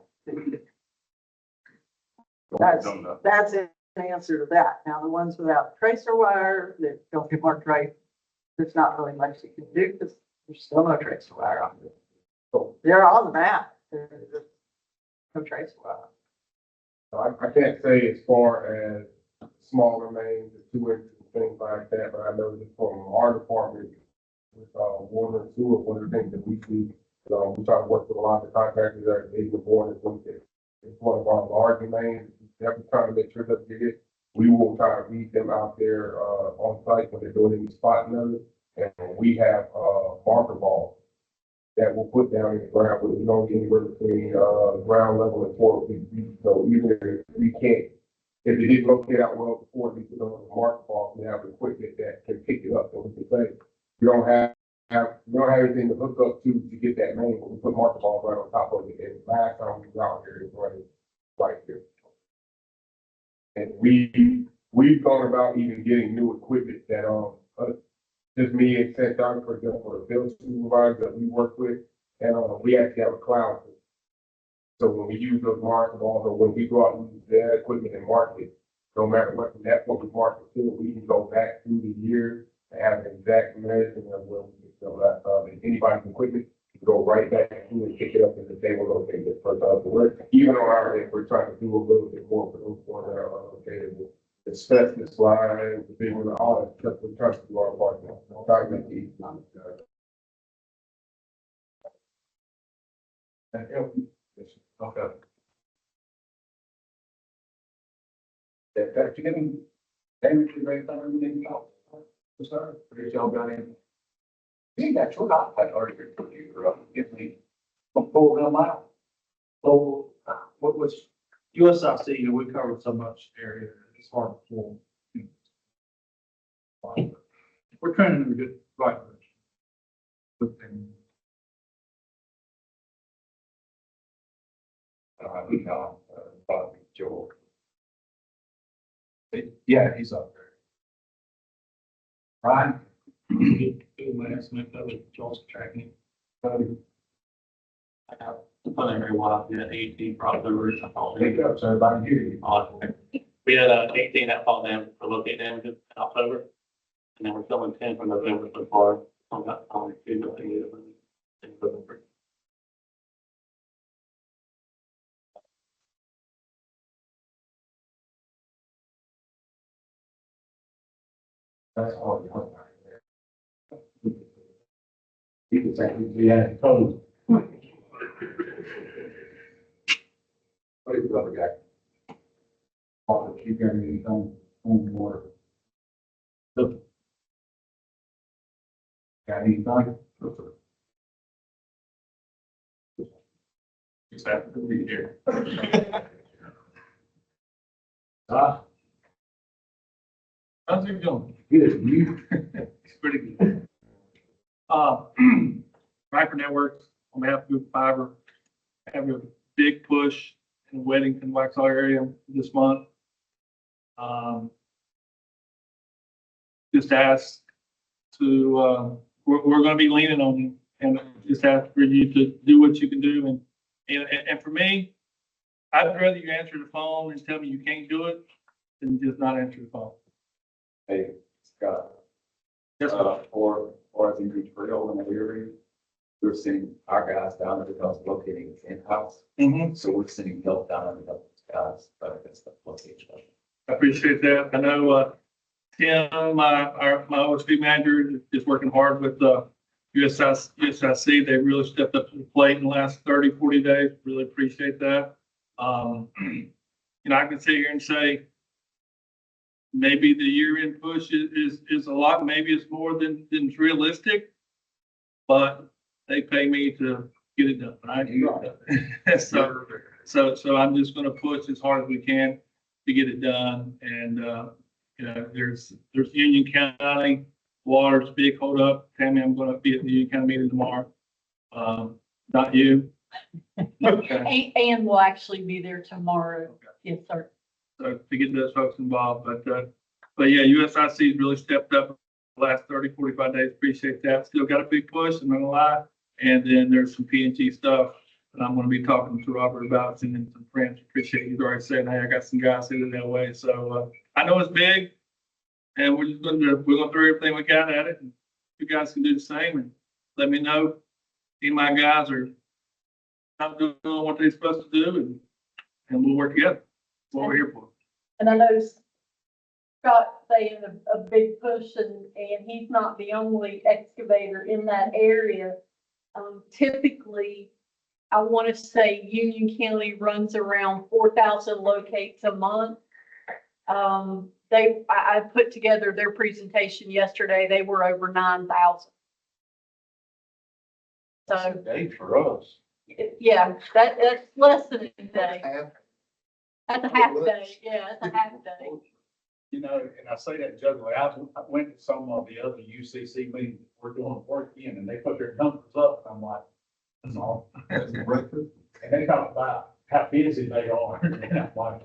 That's an answer to that. Now, the ones without tracer wire that don't get marked right, there's not really much you can do because there's still no tracer wire on it. So they're on the map. There's no tracer wire. I can't say as far as smaller mains, the 2-inch and things like that, but I know that from our department, with, water and sewer, one of the things that we see, we try to work with a lot of the contractors that are able to board it. It's one of our larger mains, definitely trying to make sure that they get it. We will try to meet them out there, on site when they're doing any spotting of it. And we have, marker balls that we'll put down in the ground, but we don't get anywhere between, ground level and 4 feet. So even if we can't, if it didn't locate out well before we put on the marker ball, we have equipment that can pick it up. So we can say, we don't have anything to hook up to get that main, but we put marker balls right on top of it. And last time we was out here, it was running right here. And we've gone about even getting new equipment that, just me and St. John, for example, the field supervisor that we work with, and, we actually have a cloud. So when we use those marker balls, or when we go out and use their equipment and mark it, no matter what, that's what we mark it to, we can go back through the year and have an exact measurement of where we can sell that, and anybody's equipment can go right back through and pick it up, and the table located it first time. So we're, even on our end, we're trying to do a little bit more for those ones that are located with the asbestos lines, the big one, all that stuff. We're trying to do our part now. Try to make it easy. That help you? Okay. That you getting damage to the anything else? Sorry, because y'all got in. You got your lot, I already told you, get me, pull them out. So what was USIC, we covered so much area, it's hard to pull. We're trending in a good right direction. Good thing. We know, Bobby Joel. Yeah, he's up there. Ryan? Good estimate of it, Joel's tracking. I have the preliminary one, we had 18 crossovers. Pick up, so everybody hear you. We had 18 that fall down for locate damages in October. And then we're selling 10 for November so far. I'm not only 2 million. That's all you want. You can say, yeah, code. What is the other guy? Oh, you got anything on water? Got anything? Just happy to be here. How's it going? Good, you? It's pretty good. Viper Networks, on behalf of Google Fiber, have a big push in the Weddington, Waxhaw area this month. Just ask to, we're gonna be leaning on you and just ask for you to do what you can do. And for me, I'd rather you answer the phone and tell me you can't do it than just not answer the phone. Hey, Scott. Yes, Or as in the trail in the area, we're sending our guys down there because locating is in-house. Mm-hmm. So we're sending help down there to help those guys, but that's the location. I appreciate that. I know, Tim, my OSB manager, is working hard with USIC. They really stepped up to the plate in the last 30, 40 days. Really appreciate that. I can sit here and say, maybe the year-end push is a lot, maybe it's more than is realistic, but they pay me to get it done, right? So I'm just gonna push as hard as we can to get it done. And, there's Union County water's big hold up. Tammy, I'm gonna be at the Union County meeting tomorrow. Not you. Okay. And we'll actually be there tomorrow. Yes, sir. So to get those folks involved, but yeah, USIC's really stepped up the last 30, 45 days. Appreciate that. Still got a big push, I'm not gonna lie. And then there's some P&G stuff that I'm gonna be talking to Robert about, and then some friends. Appreciate you already saying, hey, I got some guys headed that way. So, I know it's big, and we're gonna throw everything we got at it. And you guys can do the same and let me know. Me and my guys are not doing what they're supposed to do, and we'll work together. That's what we're here for. And I know Scott saying a big push, and he's not the only excavator in that area. Typically, I want to say Union County runs around 4,000 locates a month. I put together their presentation yesterday. They were over 9,000. So Day for us. yeah, that's less than a day. That's a half day. Yeah, that's a half day. And I say that jokingly, I went to some of the other UCC meetings, we're doing work in, and they put their numbers up, and I'm like, that's all. And they talk about how busy they are, and I'm like,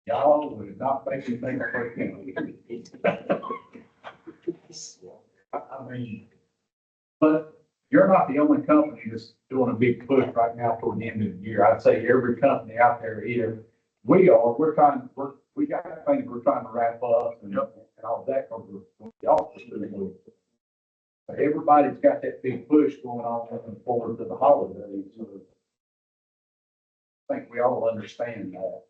y'all would not make me think of working. I mean, but you're not the only company that's doing a big push right now toward the end of the year. I'd say every company out there is. We got things we're trying to wrap up and all that, because y'all are doing. But everybody's got that big push going on looking forward to the holidays. So I think we all understand that.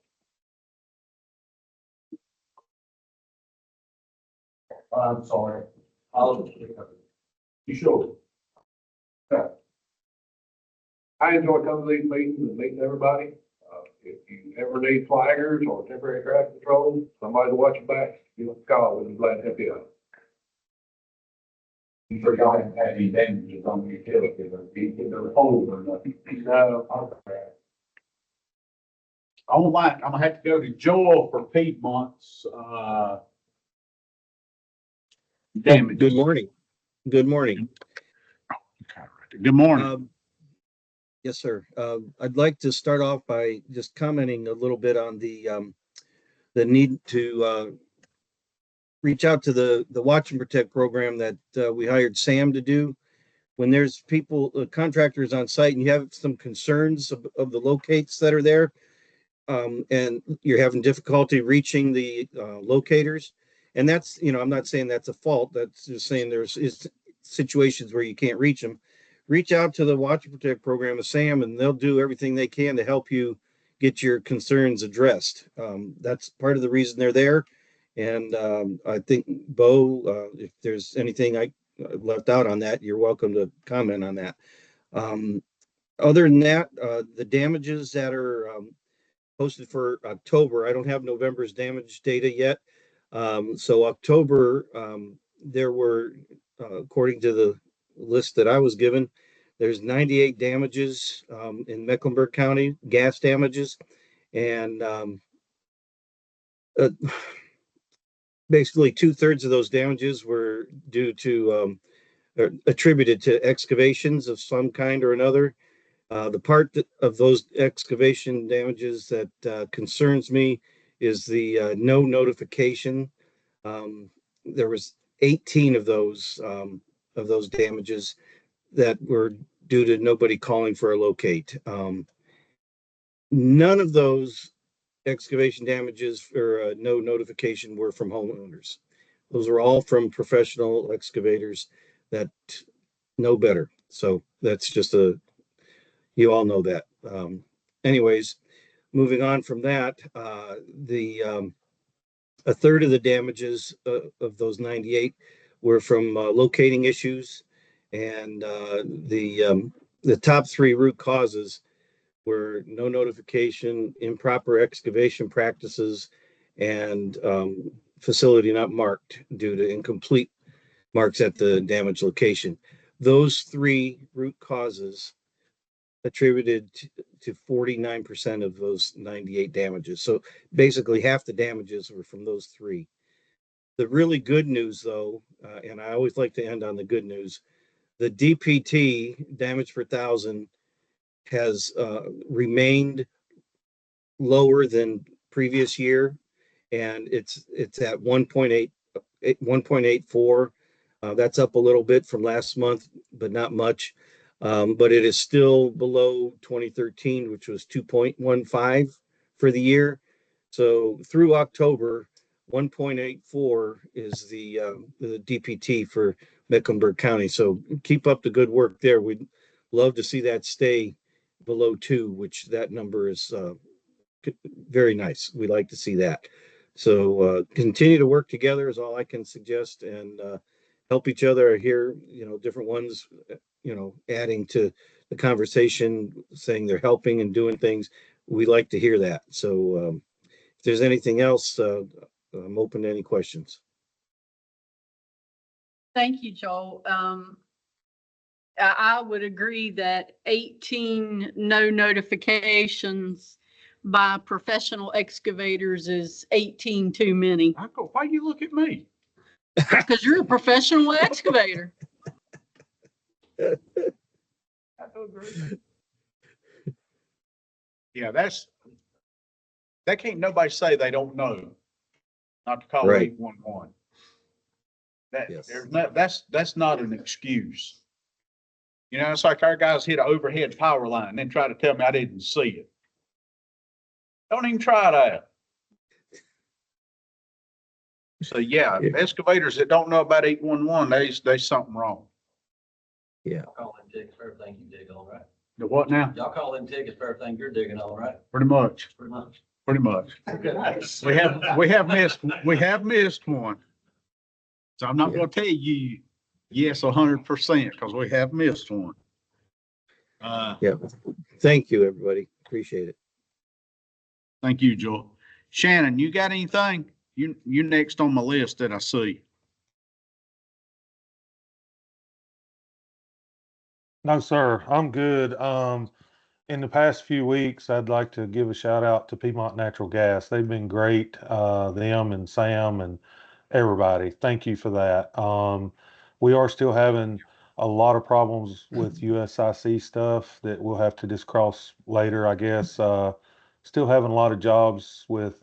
I'm sorry. You sure? I enjoy coming to these meetings and meeting everybody. If you ever need flaggers or temporary traffic control, somebody to watch your back, give us a call. We'd be glad to help you out. You sure y'all haven't had any damages on the utilities or the pole or nothing? No. Okay. I'm gonna have to go to Joel for Piedmont's, damage. Good morning. Good morning. Good morning. Yes, sir. I'd like to start off by just commenting a little bit on the need to reach out to the Watch and Protect program that we hired Sam to do. When there's people, contractors on site, and you have some concerns of the locates that are there, and you're having difficulty reaching the locators, and that's, I'm not saying that's a fault. That's just saying is situations where you can't reach them. Reach out to the Watch and Protect program with Sam, and they'll do everything they can to help you get your concerns addressed. That's part of the reason they're there. And I think, Bo, if there's anything I left out on that, you're welcome to comment on that. Other than that, the damages that are posted for October, I don't have November's damage data yet. So October, there were, according to the list that I was given, there's 98 damages in Mecklenburg County, gas damages, and basically 2/3 of those damages were due to attributed to excavations of some kind or another. The part of those excavation damages that concerns me is the no notification. There was 18 of those damages that were due to nobody calling for a locate. None of those excavation damages or no notification were from homeowners. Those are all from professional excavators that know better. So that's just you all know that. Anyways, moving on from that, a third of the damages of those 98 were from locating issues, and the top 3 root causes were no notification, improper excavation practices, and facility not marked due to incomplete marks at the damaged location. Those 3 root causes attributed to 49% of those 98 damages. So basically half the damages were from those 3. The really good news though, and I always like to end on the good news, the DPT, damage per thousand, has remained lower than previous year, and it's at 1.84. That's up a little bit from last month, but not much. But it is still below 2013, which was 2.15 for the year. So through October, 1.84 is the DPT for Mecklenburg County. So keep up the good work there. We'd love to see that stay below 2, which that number is very nice. We like to see that. So continue to work together is all I can suggest, and help each other. I hear, different ones, adding to the conversation, saying they're helping and doing things. We like to hear that. So if there's anything else, I'm open to any questions. Thank you, Joel. I would agree that 18 no notifications by professional excavators is 18 too many. Why you look at me? Because you're a professional excavator. I agree. Yeah, that can't nobody say they don't know not to call Right. 811. Yes. That's not an excuse. It's like our guys hit an overhead power line and then try to tell me I didn't see it. Don't even try that. So yeah, excavators that don't know about 811, there's something wrong. Yeah. Y'all call them tickets for everything you dig on, right? The what now? Y'all call them tickets for everything you're digging on, right? Pretty much. Pretty much. Pretty much. Nice. We have missed one. So I'm not gonna tell you yes 100% because we have missed one. Yeah. Thank you, everybody. Appreciate it. Thank you, Joel. Shannon, you got anything? You next on my list that I see. No, sir, I'm good. In the past few weeks, I'd like to give a shout out to Piedmont Natural Gas. They've been great, them and Sam and everybody. Thank you for that. We are still having a lot of problems with USIC stuff that we'll have to just cross later, I guess. Still having a lot of jobs with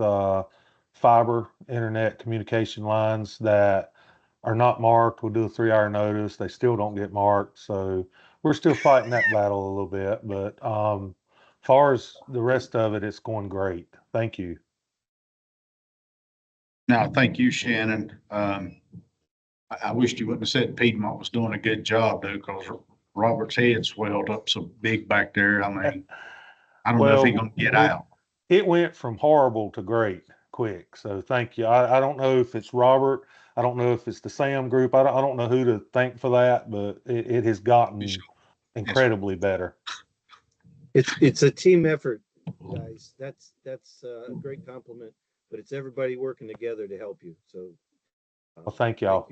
fiber internet communication lines that are not marked. We'll do a 3-hour notice. They still don't get marked. So we're still fighting that battle a little bit, but far as the rest of it, it's going great. Thank you. Now, thank you, Shannon. I wished you wouldn't have said Piedmont was doing a good job though, because Robert's head swelled up so big back there. I mean, I don't know if he's gonna get out. It went from horrible to great quick. So thank you. I don't know if it's Robert. I don't know if it's the Sam group. I don't know who to thank for that, but it has gotten incredibly better. It's a team effort, guys. That's a great compliment, but it's everybody working together to help you. So Well, thank y'all.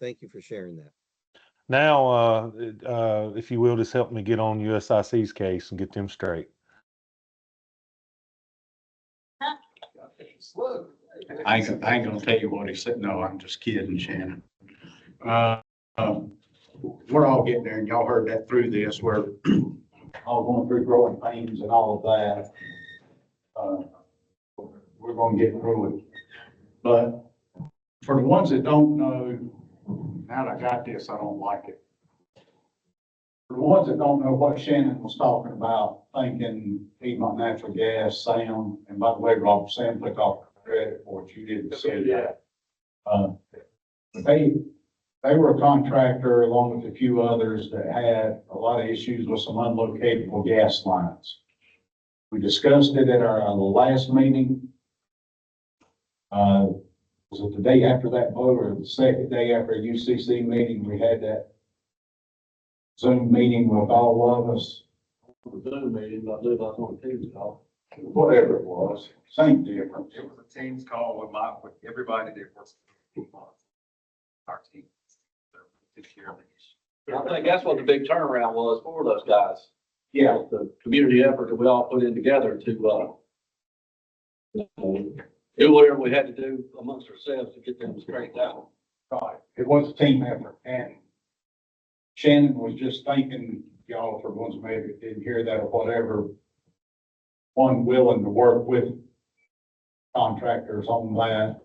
Thank you for sharing that. Now, if you will, just help me get on USIC's case and get them straight. I ain't gonna tell you what he said. No, I'm just kidding, Shannon. We're all getting there, and y'all heard that through this. We're all going through growing pains and all of that. We're gonna get through it. But for the ones that don't know, now that I got this, I don't like it. For the ones that don't know what Shannon was talking about, thinking Piedmont Natural Gas, Sam, and by the way, Robert, Sam took off credit for it. You didn't say that. They were a contractor along with a few others that had a lot of issues with some unlocatable gas lines. We discussed it at our last meeting. Was it the day after that vote or the second day after a UCC meeting, we had that Zoom meeting with all of us? The Zoom meeting, I believe I was on Tuesday, Whatever it was, same difference. It was a team's call with everybody that works on our team. So we took care of the issue. I think that's what the big turnaround was for those guys. Yeah, The community effort that we all put in together to, do whatever we had to do amongst ourselves to get them straightened out. right. It was a team effort, and Shannon was just thanking y'all for ones maybe didn't hear that or whatever. One willing to work with contractors on that,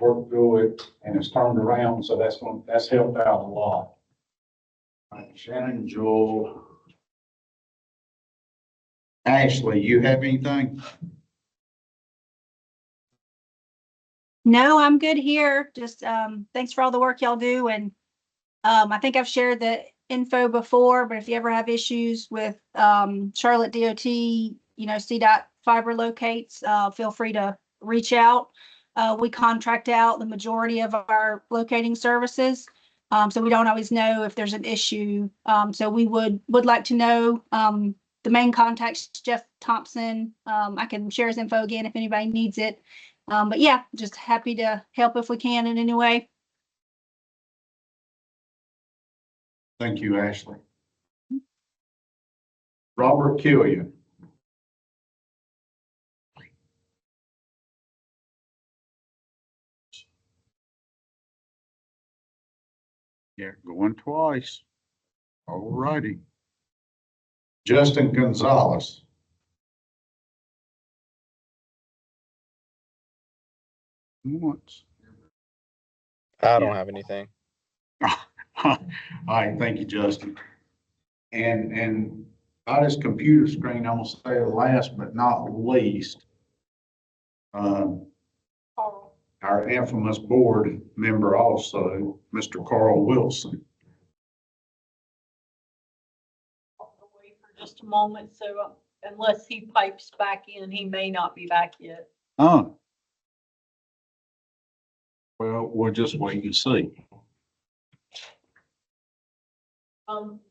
work through it, and it's turned around, so that's helped out a lot. All right, Shannon, Joel. Ashley, you have anything? No, I'm good here. Just, thanks for all the work y'all do. And, I think I've shared the info before, but if you ever have issues with, Charlotte DOT, CDOT fiber locates, feel free to reach out. We contract out the majority of our locating services. So we don't always know if there's an issue. So we would like to know, the main contact's Jeff Thompson. I can share his info again if anybody needs it. But yeah, just happy to help if we can in any way. Thank you, Ashley. Robert Killian. Yeah, going twice. All righty. Justin Gonzalez. Once. I don't have anything. All right, thank you, Justin. And on his computer screen, I'm gonna say last but not least, our infamous board member also, Mr. Carl Wilson. I'll wait for just a moment, so unless he pipes back in, he may not be back yet. Oh. Well, we'll just wait and see.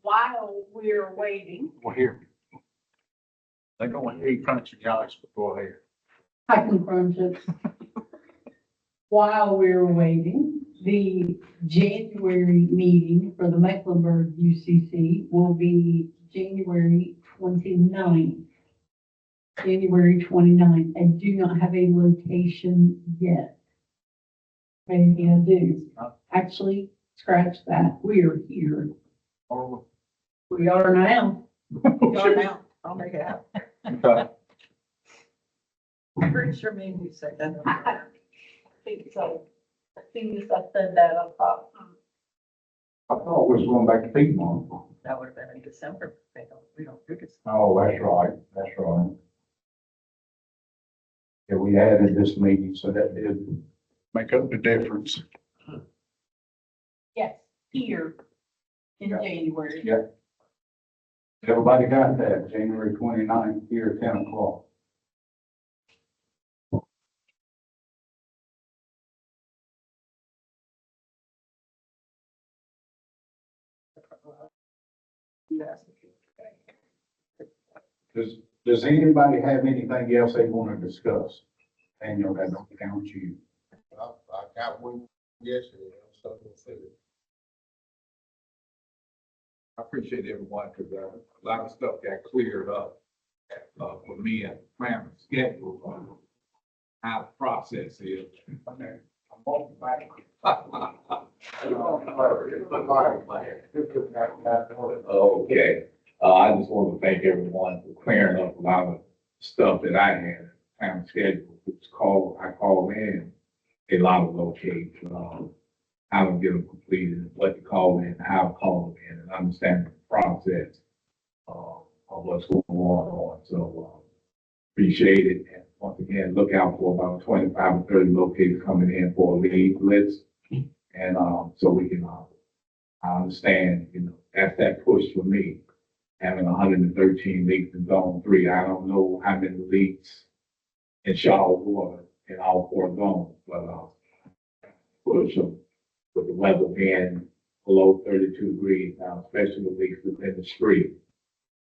While we're waiting. Well, here. They're going to eat crunchy guys before here. I can crunch it. While we're waiting, the January meeting for the Mecklenburg UCC will be January 29th. January 29th. I do not have a location yet. Maybe I do. Actually, scratch that. We are here. We are now. We are now. I'll make it happen. Okay. I'm pretty sure maybe you said that. I think so. As soon as I said that, I thought, I thought we was going back to Piedmont. That would have been in December. We don't do this. Oh, that's right, that's right. Yeah, we added this meeting, so that did make up the difference. Yes, here in Yeah. January. Yeah. Everybody got that, January 29th here, 10 o'clock. Does anybody have anything else they want to discuss? Daniel, that don't count you. I got one yesterday. I'm so excited. I appreciate everyone, because a lot of stuff got cleared up for me and family schedule on how the process is. Okay, I just want to thank everyone for clearing up a lot of stuff that I had family schedule. I called in a lot of locations, how to get them completed, what to call in, how to call them in, and understanding the process of what's going on. So, appreciate it. And once again, look out for about 25 or 30 locators coming in for a lead blitz. And, so we can, I understand, that's that push for me. Having 113 leaks in zone 3. I don't know how many leaks in Charlotte Water in all 4 zones, but, push them with the weather being below 32 degrees now, especially at least within the street.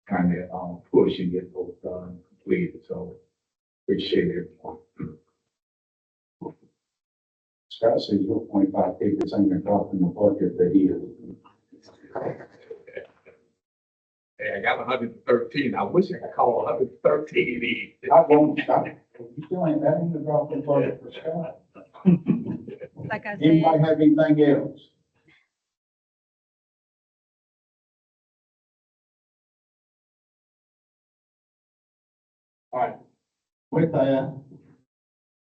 Kind of, push and get those done completed, so appreciate it. Scott says you're 25 acres ain't gonna drop in the bucket that he is. Hey, I got 113. I wish I could call 113. I won't, you still ain't, that ain't gonna drop in the bucket for Scott. Like I Anybody said, have anything else? All right, with that,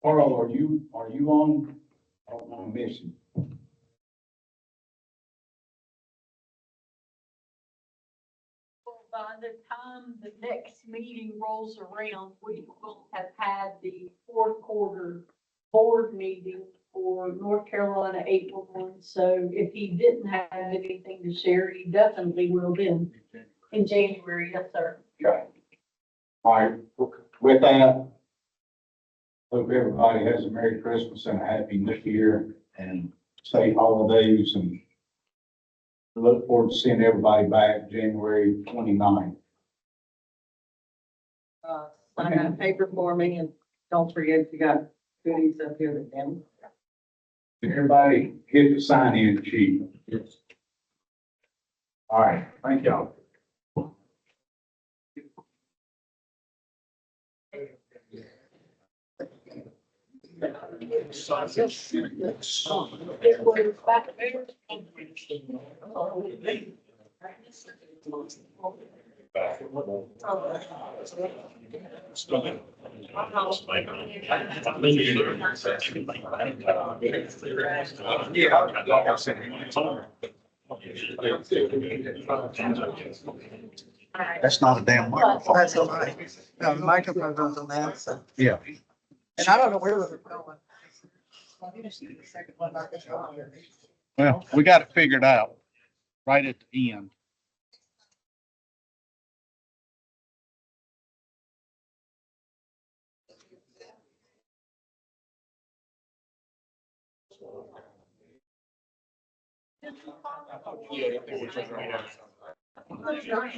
Carl, are you on a mission? By the time the next meeting rolls around, we will have had the fourth quarter board meeting for North Carolina April 1. So if he didn't have anything to share, he definitely will then in January. Yes, sir. Okay. All right, with that, hope everybody has a Merry Christmas and a Happy New Year and safe holidays, and look forward to seeing everybody back January 29th. Sign that paper for me and don't forget you got goodies up here with them. Everybody hit the sign in sheet. Yes. All right, thank y'all. That's not a damn microphone. That's all right. No, the microphone goes on that, so. Yeah. And I don't know where we're going. Well, we got it figured out right at the end.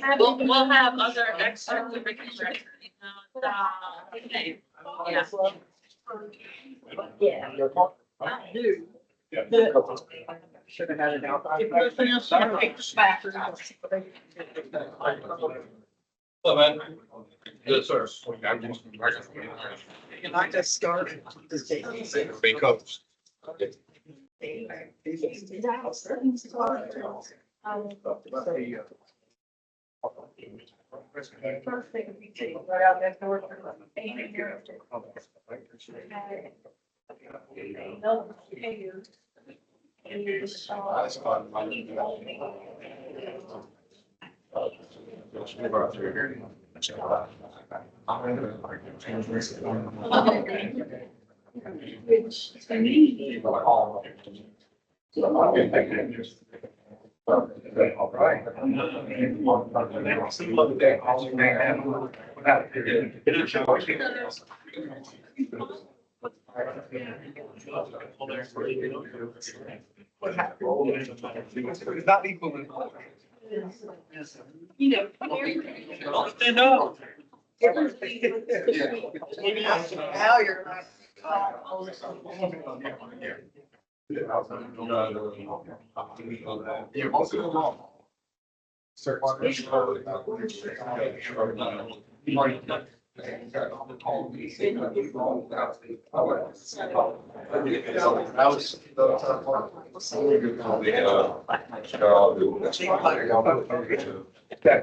We'll have other extracurriculars. Yeah. I do. Should have had it out. If nothing else, you can take this back. Hello, man. Good, sir. And I just started this day. Big cups. First thing we take right out that door. No, and you just saw. That's fun. Which to me. Not equal in. You know. Stand up. Now you're like. Yeah, most of them all.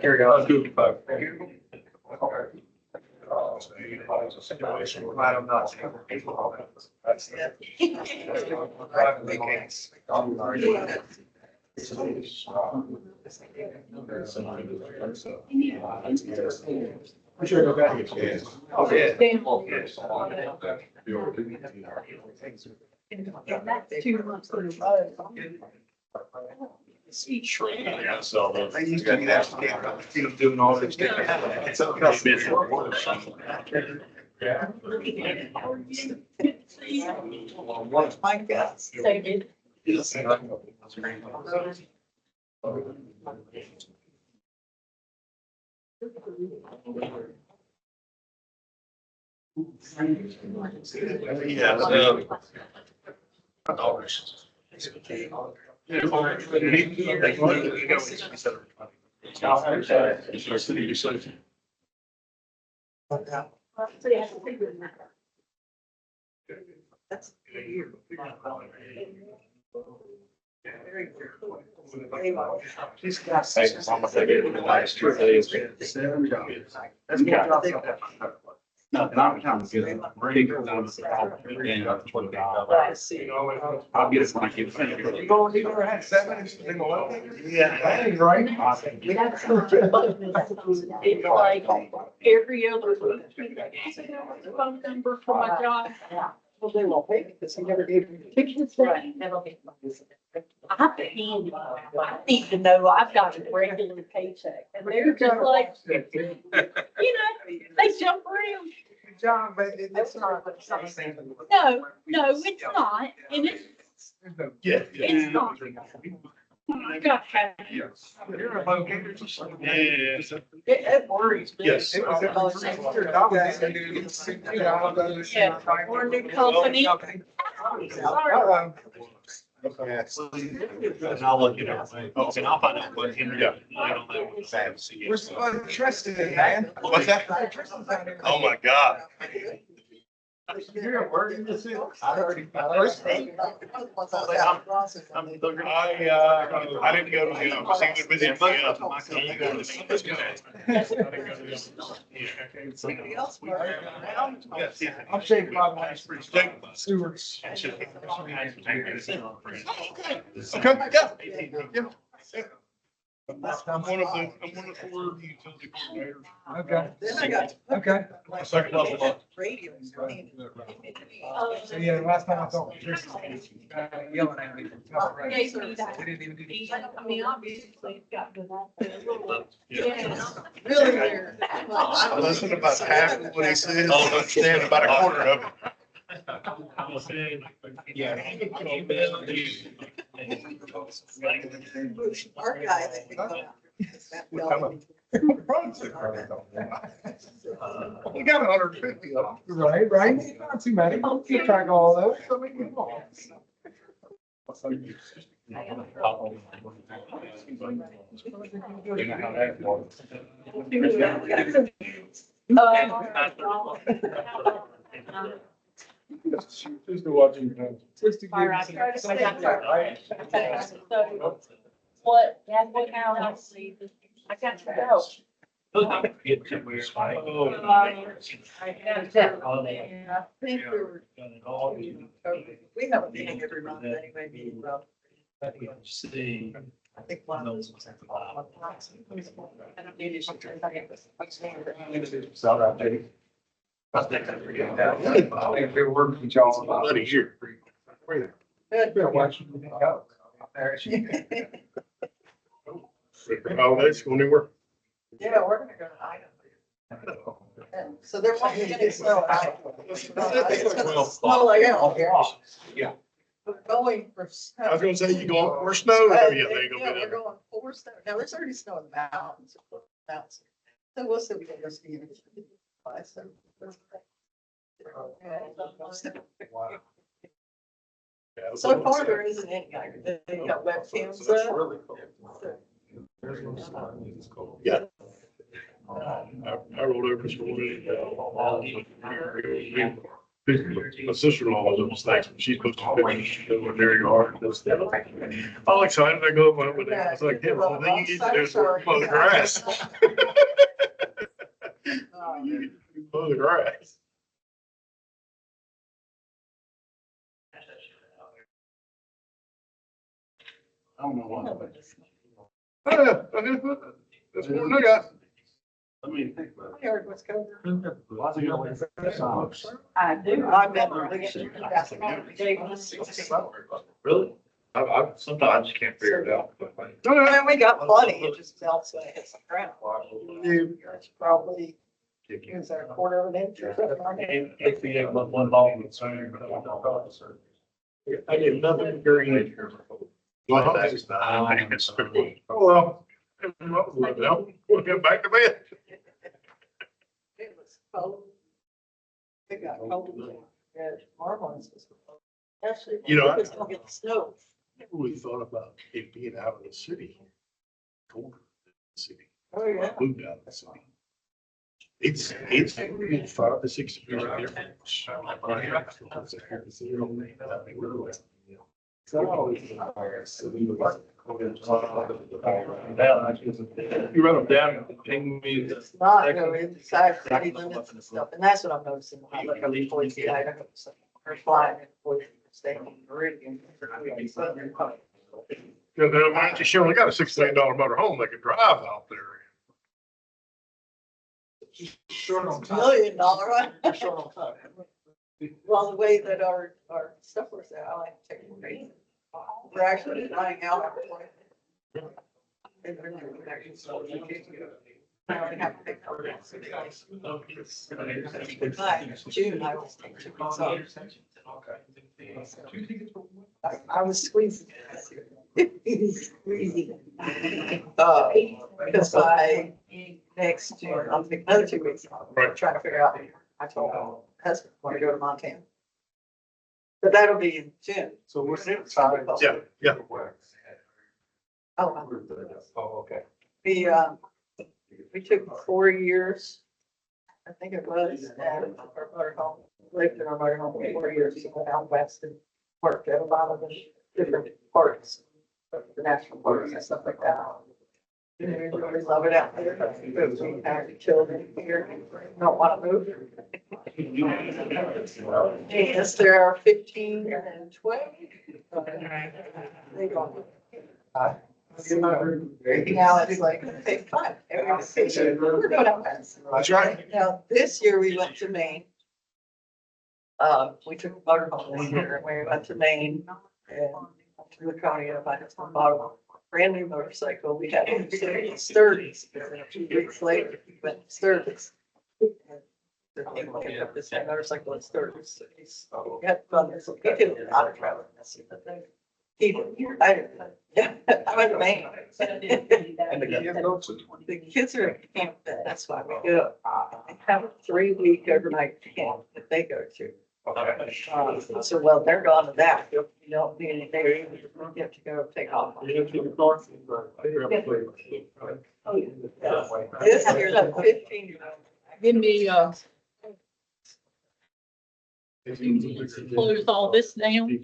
Carry on. Situation. Glad I'm not. That's Sure, go back. Oh, yeah. And that's 2 months in a row. I used to be that, he was doing all this. It's okay. My guess. David. Yes. That's a year. These guys. Hey, I'm gonna take it in the last 2 days. 7 jobs. That's more jobs. No, and I'm kind of good. Ready to go down to the I see. I'll get it when I get it. You gonna have 7 in the locator? Yeah. That ain't right. It's like every other week. Phone number for my job. Well, they won't pay me because he never gave me the tickets. Right, that'll be. I have to hand it. I need to know I've got a regular paycheck and they're just like, you know, they jump around. John, but it's not the same. No, it's not. And it's not. I got happy. You're a locator. It worries me. Yes. Yeah, we're a new company. Uh-oh. And I'll look it up. Oh, and I'll find out what Henry. I don't know. We're so interested in, man. What's that? Oh, my God. You're a word in this. I didn't go to the office. He was with him. Somebody else working around. I'm shaking my last pretty stewards. Okay. I'm one of the 4 utility coordinators. Okay. Then I got. Okay. Second level. Radio. So yeah, the last time I thought Chris yelling at me. Gave me that. They didn't even do that. I mean, obviously, it's got the. Yeah. Really weird. I listened about half of what he said, I don't understand about a quarter of it. Our guy that we got out. We got 150 of them. Right? Not too many. Keep track of all those. I mean, come on. Just to watch you. Just to All right. Okay, so what, now I see, I got to go. I think we were, we have a meeting every month anyway, meeting about. I think one of those was. And I'm needing to. If they work with y'all about. Bloody year. Oh, that's going anywhere. Yeah, we're gonna go to Idaho. And so they're wanting to get snow. in Idaho. It's gonna snow like hell here. Yeah. We're going for snow. I was gonna say, you going for snow? Oh, yeah, there you go. Yeah, we're going for snow. Now, there's already snow in the mountains. So we'll see if we can go skiing. So far, there isn't any. They got webcams up. Yeah. I rolled over this morning. My sister-in-law was upstairs, she's supposed to finish doing their yard. All excited, I go up over there, I was like, yeah, the thing you need to do is mow the grass. Mow the grass. I don't know why. That's what I got. I mean, think about I heard what's going on. it. Why's it going for I do. I'm in the leadership. Really? Sometimes you can't figure it out. And we got plenty, it just melts when it hits the ground. It's probably Is there a quarter of an inch or something like that? And if you have one ball that's saying, I get nothing green. Well, we'll get back to bed. It was cold. It got cold. Yeah, tomorrow morning's was cold. Actually, You know, it's gonna get snow. Never really thought about it being out of the city. Colder than the city. Oh, yeah. Moved out of the city. It's 5 to 6 degrees difference. So I always. You wrote them down and ping me. It's not, no, inside city limits and stuff, and that's what I'm noticing. When I look at these Boise, Idaho, so they're flying in Boise, staying in Meridian. She only got a $6 million motor home they could drive out there. Short on time. $1 million, right? Short on time. Well, the way that our stuff works out, I like to take a break. We're actually flying out. And they're not connected, so I only have to pick up. June, I was taking 2 months off. I was squeezing. Squeezing. Because by next June, I'll take another 2 weeks off. Right. Trying to figure out, I told my husband, I want to go to Montana. But that'll be in June. So what's the time? Yeah, yeah. Oh, Oh, okay. we took 4 years, I think it was, and our motorhome, lived in our motorhome for 4 years, we went out west and worked at a lot of the different parks, the national parks and stuff like that. And we really love it out there, but we have children here, don't want to move. Yes, there are 15 and 12. They don't. Now it's like, okay, fine, every vacation, we're going out west. That's right. Now, this year we went to Maine. We took a motorhome this year and we went to Maine and to Laconia, I bought a brand new motorcycle. We had Sturgis, and a few weeks later, we went to Sturgis. The thing picked up this motorcycle at Sturgis. We had fun. So he did a lot of traveling this year, but then he did. I went to Maine. And the kids go to. The kids are at camp, and that's why we go. They have a 3-week overnight camp that they go to. So, well, they're gone to that. You don't need anything. You get to go take off. This year's a 15. Give me, close all this down.